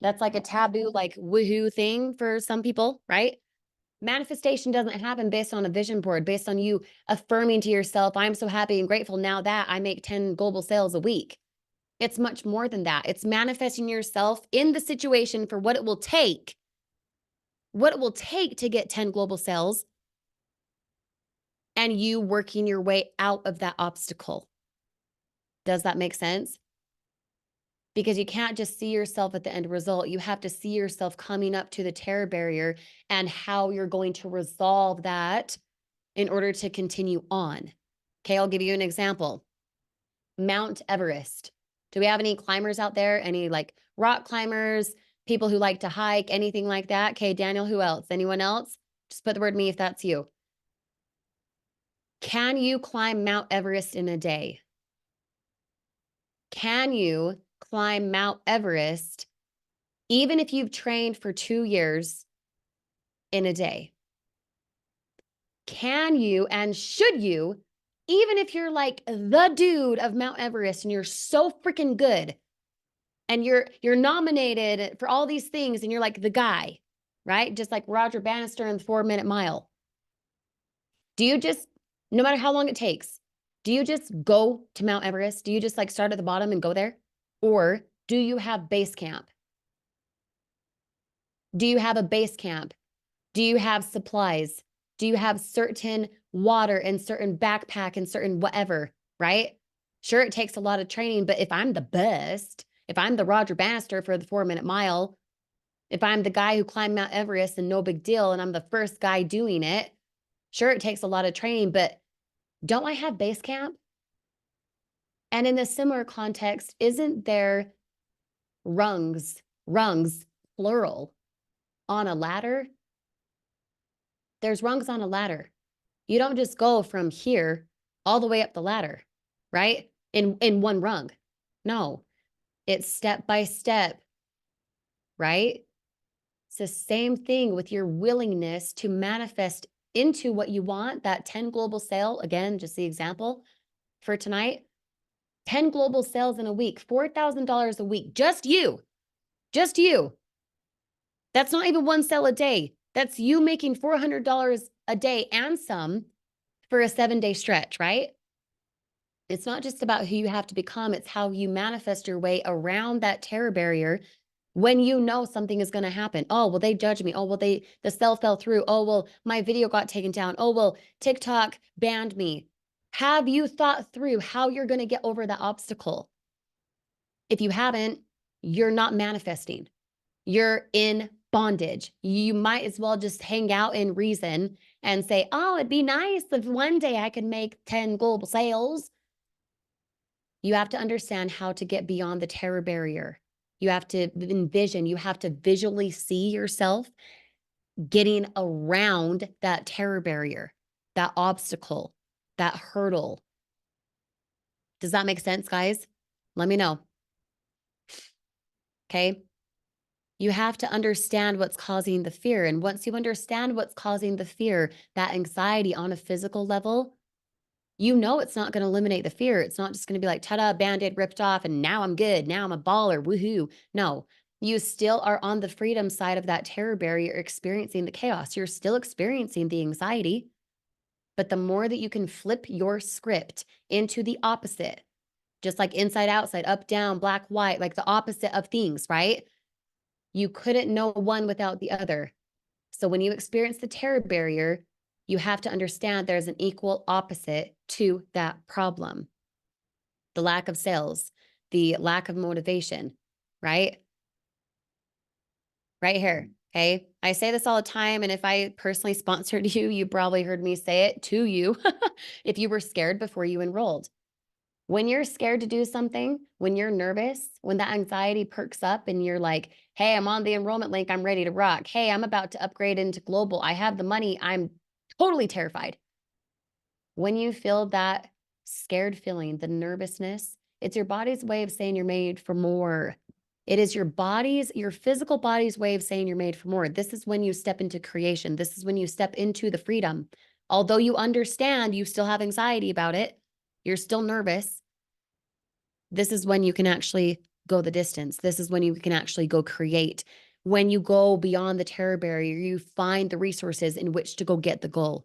Speaker 1: that's like a taboo, like woohoo thing for some people, right? Manifestation doesn't happen based on a vision board, based on you affirming to yourself, I'm so happy and grateful now that I make 10 global sales a week. It's much more than that. It's manifesting yourself in the situation for what it will take to get 10 global sales and you working your way out of that obstacle. Does that make sense? Because you can't just see yourself at the end result. You have to see yourself coming up to the terror barrier and how you're going to resolve that in order to continue on. Okay, I'll give you an example. Mount Everest. Do we have any climbers out there? Any like rock climbers, people who like to hike, anything like that? Okay, Daniel, who else? Anyone else? Just put the word me if that's you. Can you climb Mount Everest in a day? Can you climb Mount Everest even if you've trained for 2 years in a day? Can you and should you, even if you're like the dude of Mount Everest and you're so freaking good and you're nominated for all these things and you're like the guy, right? Just like Roger Bannister in the 4-minute mile. Do you just, no matter how long it takes, do you just go to Mount Everest? Do you just like start at the bottom and go there? Or do you have base camp? Do you have a base camp? Do you have supplies? Do you have certain water and certain backpack and certain whatever, right? Sure, it takes a lot of training, but if I'm the best, if I'm the Roger Bannister for the 4-minute mile, if I'm the guy who climbed Mount Everest and no big deal, and I'm the first guy doing it, sure, it takes a lot of training, but don't I have base camp? And in a similar context, isn't there rungs, plural, on a ladder? There's rungs on a ladder. You don't just go from here all the way up the ladder, right? In one rung. No, it's step by step, right? It's the same thing with your willingness to manifest into what you want, that 10 global sale, again, just the example for tonight, 10 global sales in a week, $4,000 a week, just you. That's not even one sale a day. That's you making $400 a day and some for a 7-day stretch, right? It's not just about who you have to become, it's how you manifest your way around that terror barrier when you know something is going to happen. Oh, well, they judged me. Oh, well, the sale fell through. Oh, well, my video got taken down. Oh, well, TikTok banned me. Have you thought through how you're going to get over that obstacle? If you haven't, you're not manifesting. You're in bondage. You might as well just hang out in reason and say, oh, it'd be nice if one day I could make 10 global sales. You have to understand how to get beyond the terror barrier. You have to envision, you have to visually see yourself getting around that terror barrier, that obstacle, that hurdle. Does that make sense, guys? Let me know. Okay. You have to understand what's causing the fear. And once you understand what's causing the fear, that anxiety on a physical level, you know it's not going to eliminate the fear. It's not just going to be like, ta-da, Band-Aid ripped off, and now I'm good. Now I'm a baller. Woohoo. No, you still are on the freedom side of that terror barrier, experiencing the chaos. You're still experiencing the anxiety. But the more that you can flip your script into the opposite, just like inside, outside, up, down, black, white, like the opposite of things, right? You couldn't know one without the other. So when you experience the terror barrier, you have to understand there's an equal opposite to that problem. The lack of sales, the lack of motivation, right? Right here. Okay. I say this all the time. And if I personally sponsored you, you probably heard me say it to you if you were scared before you enrolled. When you're scared to do something, when you're nervous, when that anxiety perks up and you're like, hey, I'm on the enrollment link, I'm ready to rock. Hey, I'm about to upgrade into global. I have the money. I'm totally terrified. When you feel that scared feeling, the nervousness, it's your body's way of saying you're made for more. It is your physical body's way of saying you're made for more. This is when you step into creation. This is when you step into the freedom. Although you understand you still have anxiety about it, you're still nervous. This is when you can actually go the distance. This is when you can actually go create. When you go beyond the terror barrier, you find the resources in which to go get the goal.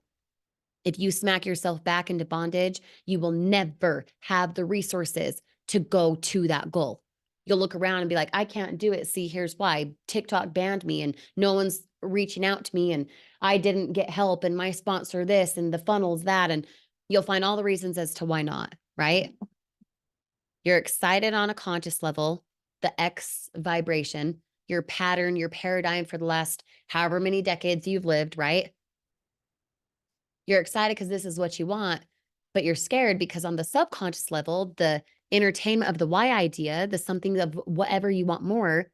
Speaker 1: If you smack yourself back into bondage, you will never have the resources to go to that goal. You'll look around and be like, I can't do it. See, here's why. TikTok banned me and no one's reaching out to me and I didn't get help and my sponsor this and the funnels that. And you'll find all the reasons as to why not, right? You're excited on a conscious level, the X vibration, your pattern, your paradigm for the last however many decades you've lived, right? You're excited because this is what you want, but you're scared because on the subconscious level, the entertainment of the why idea, the something of whatever you want more,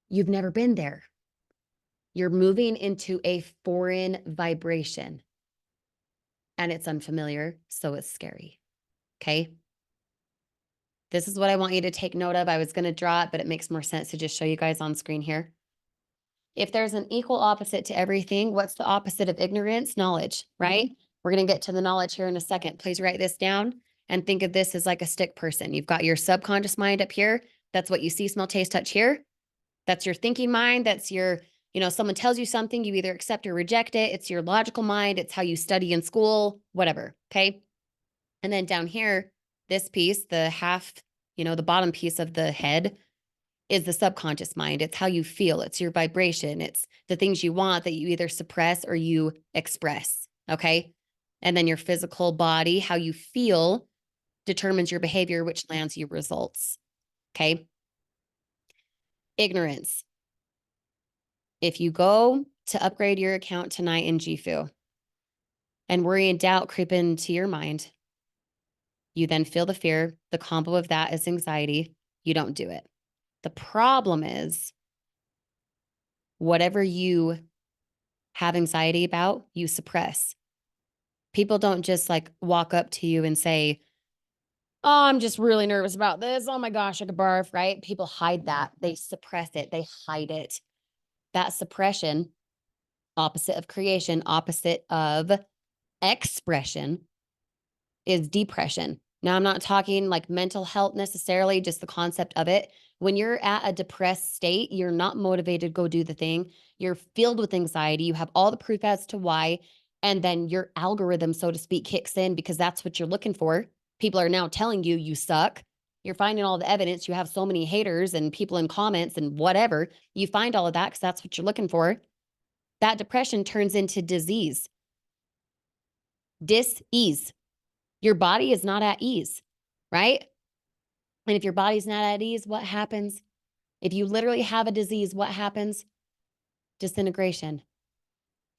Speaker 1: you've never been there. You're moving into a foreign vibration and it's unfamiliar, so it's scary. Okay. This is what I want you to take note of. I was going to draw it, but it makes more sense to just show you guys on screen here. If there's an equal opposite to everything, what's the opposite of ignorance? Knowledge, right? We're going to get to the knowledge here in a second. Please write this down and think of this as like a stick person. You've got your subconscious mind up here. That's what you see, smell, taste, touch here. That's your thinking mind. That's your, someone tells you something, you either accept or reject it. It's your logical mind. It's how you study in school, whatever. Okay. And then down here, this piece, the half, the bottom piece of the head, is the subconscious mind. It's how you feel. It's your vibration. It's the things you want that you either suppress or you express. Okay. And then your physical body, how you feel determines your behavior, which lands you results. Okay. Ignorance. If you go to upgrade your account tonight in JIFU and worry and doubt creep into your mind, you then feel the fear. The combo of that is anxiety. You don't do it. The problem is whatever you have anxiety about, you suppress. People don't just like walk up to you and say, oh, I'm just really nervous about this. Oh my gosh, I could barf, right? People hide that. They suppress it. They hide it. That suppression, opposite of creation, opposite of expression, is depression. Now, I'm not talking like mental health necessarily, just the concept of it. When you're at a depressed state, you're not motivated to go do the thing. You're filled with anxiety. You have all the proof as to why. And then your algorithm, so to speak, kicks in because that's what you're looking for. People are now telling you you suck. You're finding all the evidence. You have so many haters and people in comments and whatever. You find all of that because that's what you're looking for. That depression turns into disease, dis-ease. Your body is not at ease, right? And if your body's not at ease, what happens? If you literally have a disease, what happens? Disintegration.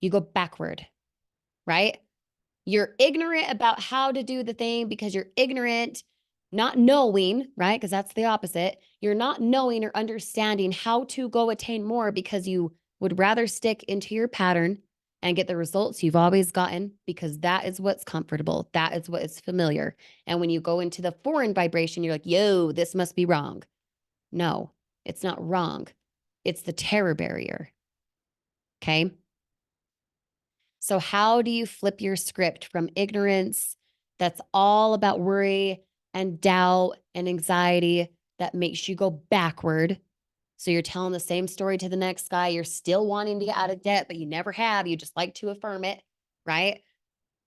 Speaker 1: You go backward, right? You're ignorant about how to do the thing because you're ignorant, not knowing, right? Because that's the opposite. You're not knowing or understanding how to go attain more because you would rather stick into your pattern and get the results you've always gotten because that is what's comfortable. That is what is familiar. And when you go into the foreign vibration, you're like, yo, this must be wrong. No, it's not wrong. It's the terror barrier. Okay. So, how do you flip your script from ignorance that's all about worry and doubt and anxiety that makes you go backward? So, you're telling the same story to the next guy. You're still wanting to get out of debt, but you never have. You just like to affirm it, right?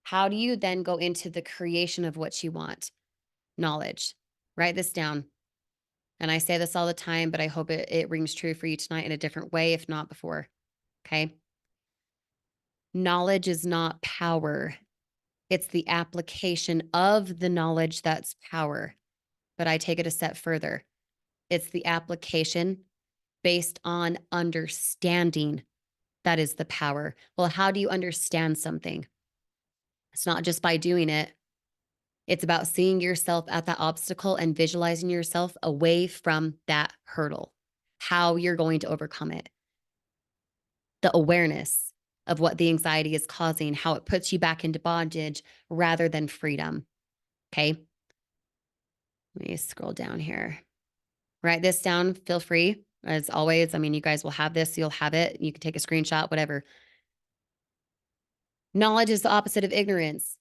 Speaker 1: How do you then go into the creation of what you want? Knowledge. Write this down. And I say this all the time, but I hope it rings true for you tonight in a different way, if not before. Okay. Knowledge is not power. It's the application of the knowledge that's power. But I take it a step further. It's the application based on understanding That is the power. Well, how do you understand something? It's not just by doing it. It's about seeing yourself at that obstacle and visualizing yourself away from that hurdle, how you're going to overcome it. The awareness of what the anxiety is causing, how it puts you back into bondage rather than freedom. Okay. Let me scroll down here. Write this down. Feel free. As always, I mean, you guys will have this, you'll have it. You can take a screenshot, whatever. Knowledge is the opposite of ignorance.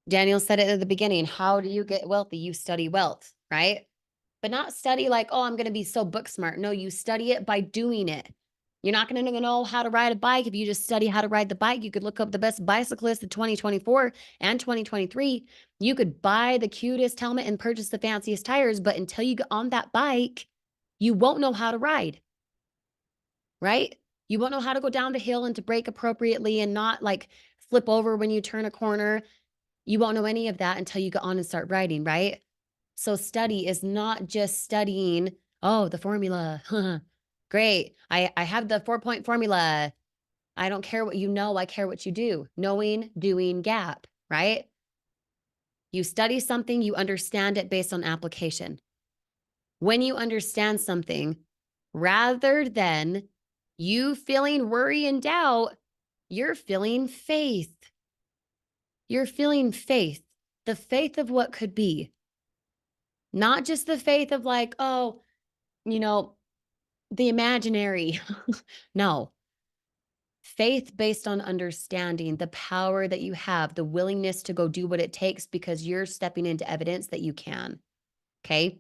Speaker 1: Daniel said it at the beginning. How do you get wealthy? You study wealth, right? But not study like, oh, I'm going to be so book smart. No, you study it by doing it. You're not going to know how to ride a bike if you just study how to ride the bike. You could look up the best bicyclists of 2024 and 2023. You could buy the cutest helmet and purchase the fanciest tires, but until you get on that bike, you won't know how to ride, right? You won't know how to go down the hill and to brake appropriately and not like flip over when you turn a corner. You won't know any of that until you get on and start riding, right? So study is not just studying, oh, the formula. Great. I have the 4-point formula. I don't care what you know. I care what you do. Knowing, doing, gap, right? You study something, you understand it based on application. When you understand something, rather than you feeling worry and doubt, you're feeling faith. You're feeling faith, the faith of what could be. Not just the faith of like, oh, the imaginary. No. Faith based on understanding the power that you have, the willingness to go do what it takes because you're stepping into evidence that you can. Okay.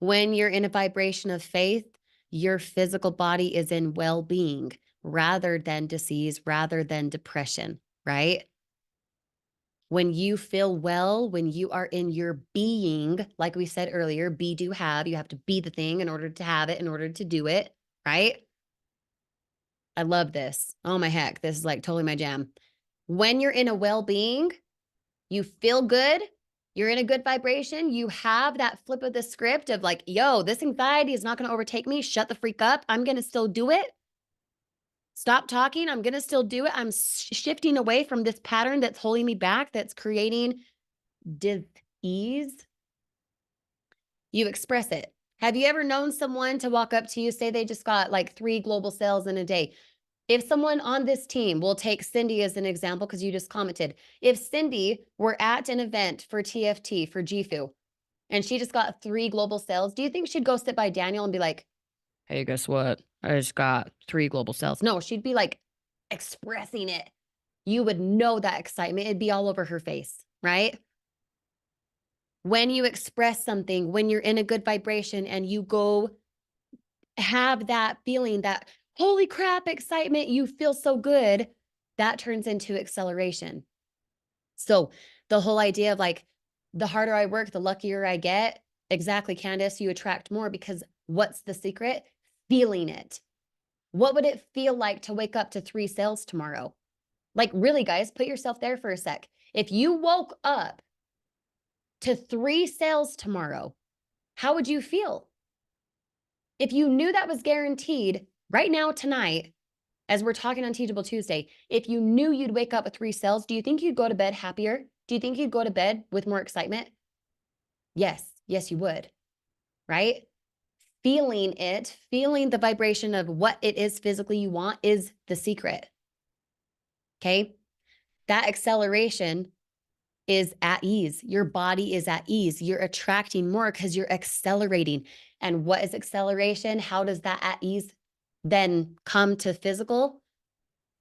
Speaker 1: When you're in a vibration of faith, your physical body is in well being rather than disease, rather than depression, right? When you feel well, when you are in your being, like we said earlier, be, do, have, you have to be the thing in order to have it, in order to do it, right? I love this. Oh my heck, this is like totally my jam. When you're in a well-being, you feel good, you're in a good vibration, you have that flip of the script of like, yo, this anxiety is not going to overtake me. Shut the freak up. I'm going to still do it. Stop talking. I'm going to still do it. I'm shifting away from this pattern that's holding me back, that's creating dis-ease. You express it. Have you ever known someone to walk up to you, say they just got like 3 global sales in a day? If someone on this team, we'll take Cindy as an example because you just commented. If Cindy were at an event for TFT, for JIFU, and she just got 3 global sales, do you think she'd go sit by Daniel and be like, hey, guess what? I just got 3 global sales. No, she'd be like expressing it. You would know that excitement. It'd be all over her face, right? When you express something, when you're in a good vibration and you go have that feeling, that holy crap excitement, you feel so good, that turns into acceleration. So the whole idea of like, the harder I work, the luckier I get. Exactly, Candace, you attract more because what's the secret? Feeling it. What would it feel like to wake up to 3 sales tomorrow? Like really, guys, put yourself there for a sec. If you woke up to 3 sales tomorrow, how would you feel? If you knew that was guaranteed right now, tonight, as we're talking on Teachable Tuesday, if you knew you'd wake up with 3 sales, do you think you'd go to bed happier? Do you think you'd go to bed with more excitement? Yes. Yes, you would, right? Feeling it, feeling the vibration of what it is physically you want is the secret. Okay. That acceleration is at ease. Your body is at ease. You're attracting more because you're accelerating. And what is acceleration? How does that at ease then come to physical?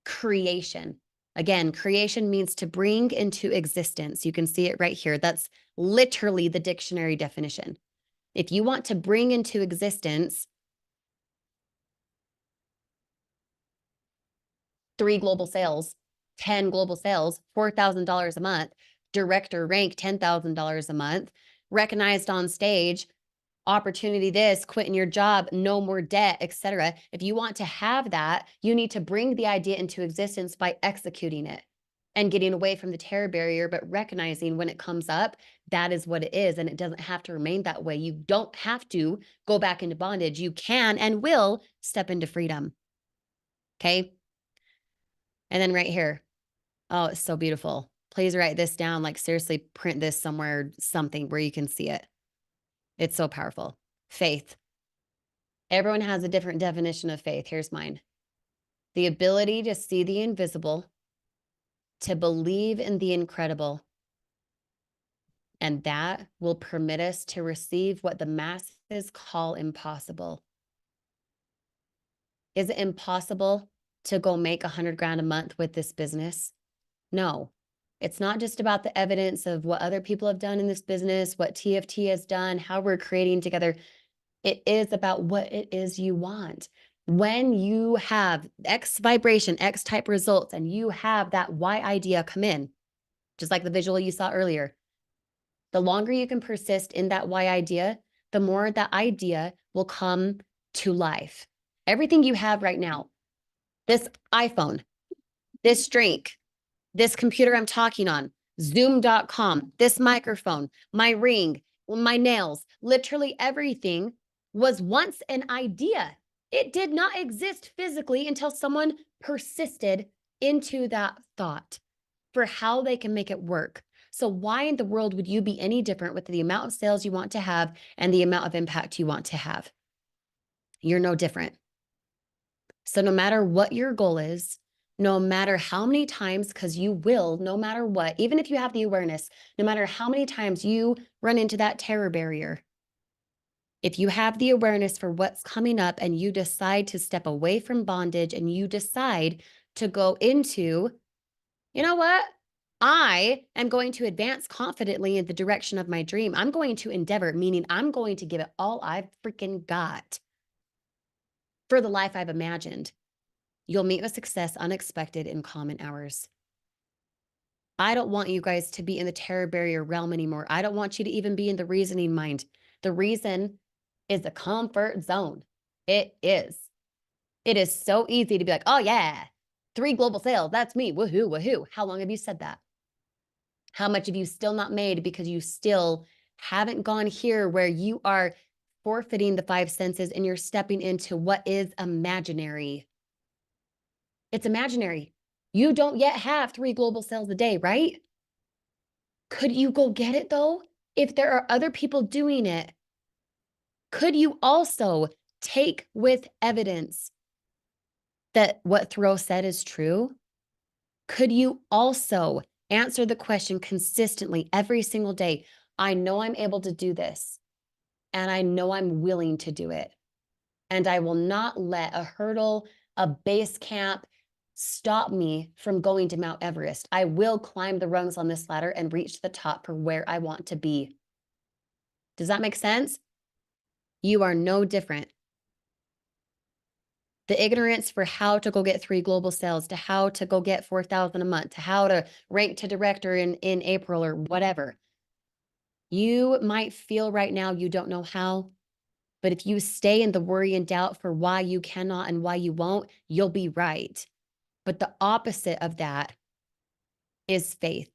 Speaker 1: Creation. Again, creation means to bring into existence. You can see it right here. That's literally the dictionary definition. If you want to bring into existence 3 global sales, 10 global sales, $4,000 a month, director rank, $10,000 a month, recognized on stage, opportunity this, quitting your job, no more debt, etc. If you want to have that, you need to bring the idea into existence by executing it and getting away from the terror barrier, but recognizing when it comes up, that is what it is. And it doesn't have to remain that way. You don't have to go back into bondage. You can and will step into freedom. Okay. And then right here. Oh, it's so beautiful. Please write this down. Like, seriously, print this somewhere, something where you can see it. It's so powerful. Faith. Everyone has a different definition of faith. Here's mine: the ability to see the invisible, to believe in the incredible, and that will permit us to receive what the masses call impossible. Is it impossible to go make 100 grand a month with this business? No. It's not just about the evidence of what other people have done in this business, what TFT has done, how we're creating together. It is about what it is you want. When you have X vibration, X type results, and you have that Y idea come in, just like the visual you saw earlier, the longer you can persist in that Y idea, the more that idea will come to life. Everything you have right now, this iPhone, this drink, this computer I'm talking on, Zoom.com, this microphone, my ring, my nails, literally everything was once an idea. It did not exist physically until someone persisted into that thought for how they can make it work. So why in the world would you be any different with the amount of sales you want to have and the amount of impact you want to have? You're no different. So no matter what your goal is, no matter how many times, because you will, no matter what, even if you have the awareness, no matter how many times you run into that terror barrier, if you have the awareness for what's coming up and you decide to step away from bondage and you decide to go into, you know what? I am going to advance confidently in the direction of my dream. I'm going to endeavor, meaning I'm going to give it all I've freaking got for the life I've imagined. You'll meet with success unexpected in common hours. I don't want you guys to be in the terror barrier realm anymore. I don't want you to even be in the reasoning mind. The reason is the comfort zone. It is. It is so easy to be like, oh yeah, 3 global sales. That's me. Woohoo, woohoo. How long have you said that? How much have you still not made because you still haven't gone here where you are forfeiting the 5 senses and you're stepping into what is imaginary? It's imaginary. You don't yet have 3 global sales a day, right? Could you go get it though? If there are other people doing it, could you also take with evidence that what Thoreau said is true? Could you also answer the question consistently every single day? I know I'm able to do this, and I know I'm willing to do it. And I will not let a hurdle, a base camp stop me from going to Mount Everest. I will climb the rungs on this ladder and reach the top for where I want to be. Does that make sense? You are no different. The ignorance for how to go get 3 global sales, to how to go get 4,000 a month, to how to rank to director in April or whatever. You might feel right now you don't know how, but if you stay in the worry and doubt for why you cannot and why you won't, you'll be right. But the opposite of that is faith.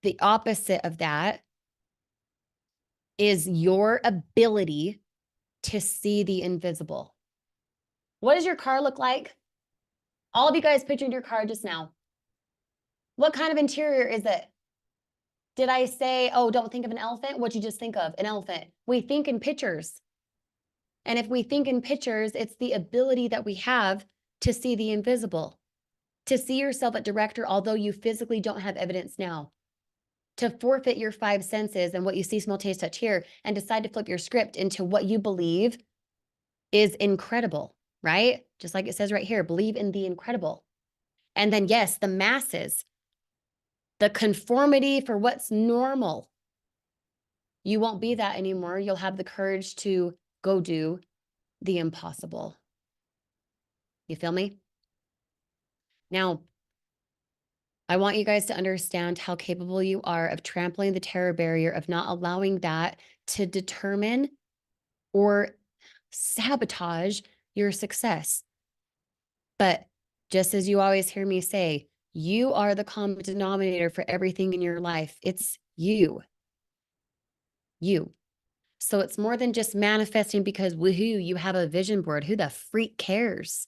Speaker 1: The opposite of that is your ability to see the invisible. What does your car look like? All of you guys pictured your car just now. What kind of interior is it? Did I say, oh, don't think of an elephant? What'd you just think of? An elephant. We think in pictures. And if we think in pictures, it's the ability that we have to see the invisible, to see yourself at director, although you physically don't have evidence now, to forfeit your 5 senses and what you see, smell, taste, touch, hear, and decide to flip your script into what you believe is incredible, right? Just like it says right here, believe in the incredible. And then, yes, the masses, the conformity for what's normal. You won't be that anymore. You'll have the courage to go do the impossible. You feel me? Now, I want you guys to understand how capable you are of trampling the terror barrier, of not allowing that to determine or sabotage your success. But just as you always hear me say, you are the common denominator for everything in your life. It's you. You. So it's more than just manifesting because woohoo, you have a vision board. Who the freak cares?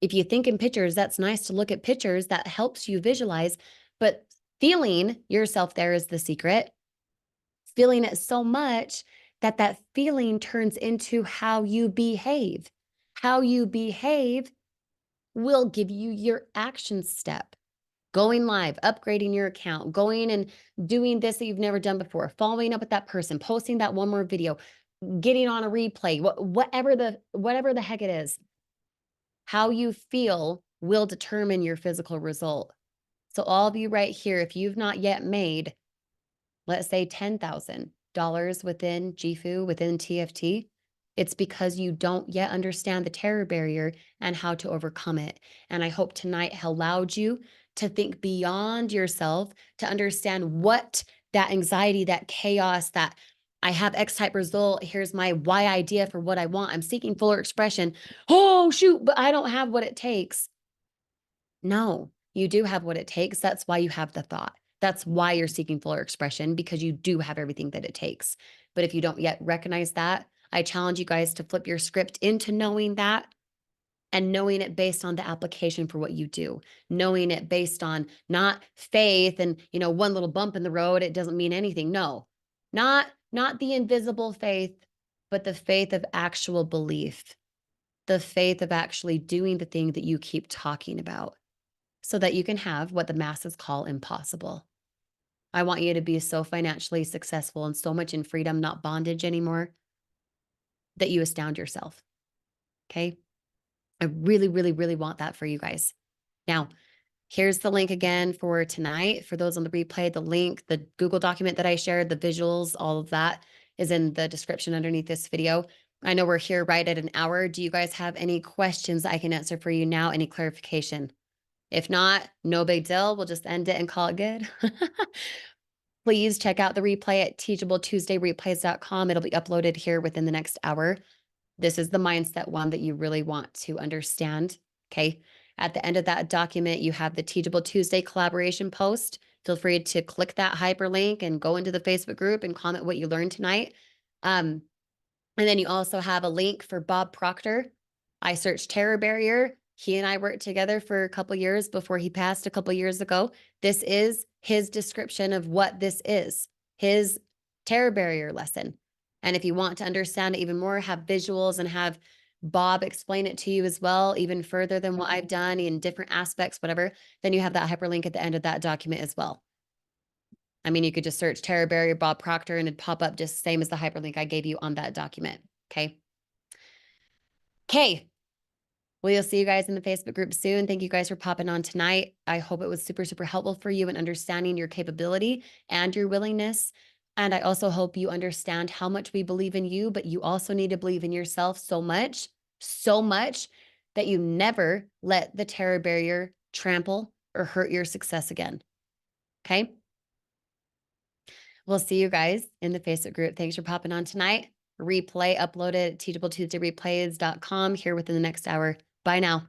Speaker 1: If you think in pictures, that's nice to look at pictures. That helps you visualize, but feeling yourself there is the secret. Feeling it so much that that feeling turns into how you behave. How you behave will give you your action step. Going live, upgrading your account, going and doing this that you've never done before, following up with that person, posting that one more video, getting on a replay, whatever the heck it is. How you feel will determine your physical result. So all of you right here, if you've not yet made, let's say $10,000 within JIFU, within TFT, it's because you don't yet understand the terror barrier and how to overcome it. And I hope tonight allowed you to think beyond yourself, to understand what that anxiety, that chaos, that I have X type result, here's my Y idea for what I want. I'm seeking fuller expression. Oh, shoot, but I don't have what it takes. No, you do have what it takes. That's why you have the thought. That's why you're seeking fuller expression, because you do have everything that it takes. But if you don't yet recognize that, I challenge you guys to flip your script into knowing that and knowing it based on the application for what you do, knowing it based on not faith and, one little bump in the road, it doesn't mean anything. No, not the invisible faith, but the faith of actual belief, the faith of actually doing the thing that you keep talking about, so that you can have what the masses call impossible. I want you to be so financially successful and so much in freedom, not bondage anymore, that you astound yourself. Okay. I really, really, really want that for you guys. Now, here's the link again for tonight. For those on the replay, the link, the Google document that I shared, the visuals, all of that is in the description underneath this video. I know we're here right at an hour. Do you guys have any questions I can answer for you now? Any clarification? If not, no big deal. We'll just end it and call it good. Please check out the replay at teachabletuesdayreplays.com. It'll be uploaded here within the next hour. This is the mindset one that you really want to understand. Okay. At the end of that document, you have the Teachable Tuesday collaboration post. Feel free to click that hyperlink and go into the Facebook group and comment what you learned tonight. And then you also have a link for Bob Proctor. I searched terror barrier. He and I worked together for a couple years before he passed a couple years ago. This is his description of what this is, his terror barrier lesson. And if you want to understand it even more, have visuals and have Bob explain it to you as well, even further than what I've done in different aspects, whatever, then you have that hyperlink at the end of that document as well. I mean, you could just search terror barrier Bob Proctor and it'd pop up just same as the hyperlink I gave you on that document. Okay. Okay. We'll see you guys in the Facebook group soon. Thank you guys for popping on tonight. I hope it was super, super helpful for you in understanding your capability and your willingness. And I also hope you understand how much we believe in you, but you also need to believe in yourself so much that you never let the terror barrier trample or hurt your success again. Okay. We'll see you guys in the Facebook group. Thanks for popping on tonight. Replay uploaded at teachabletuesdayreplays.com here within the next hour. Bye now.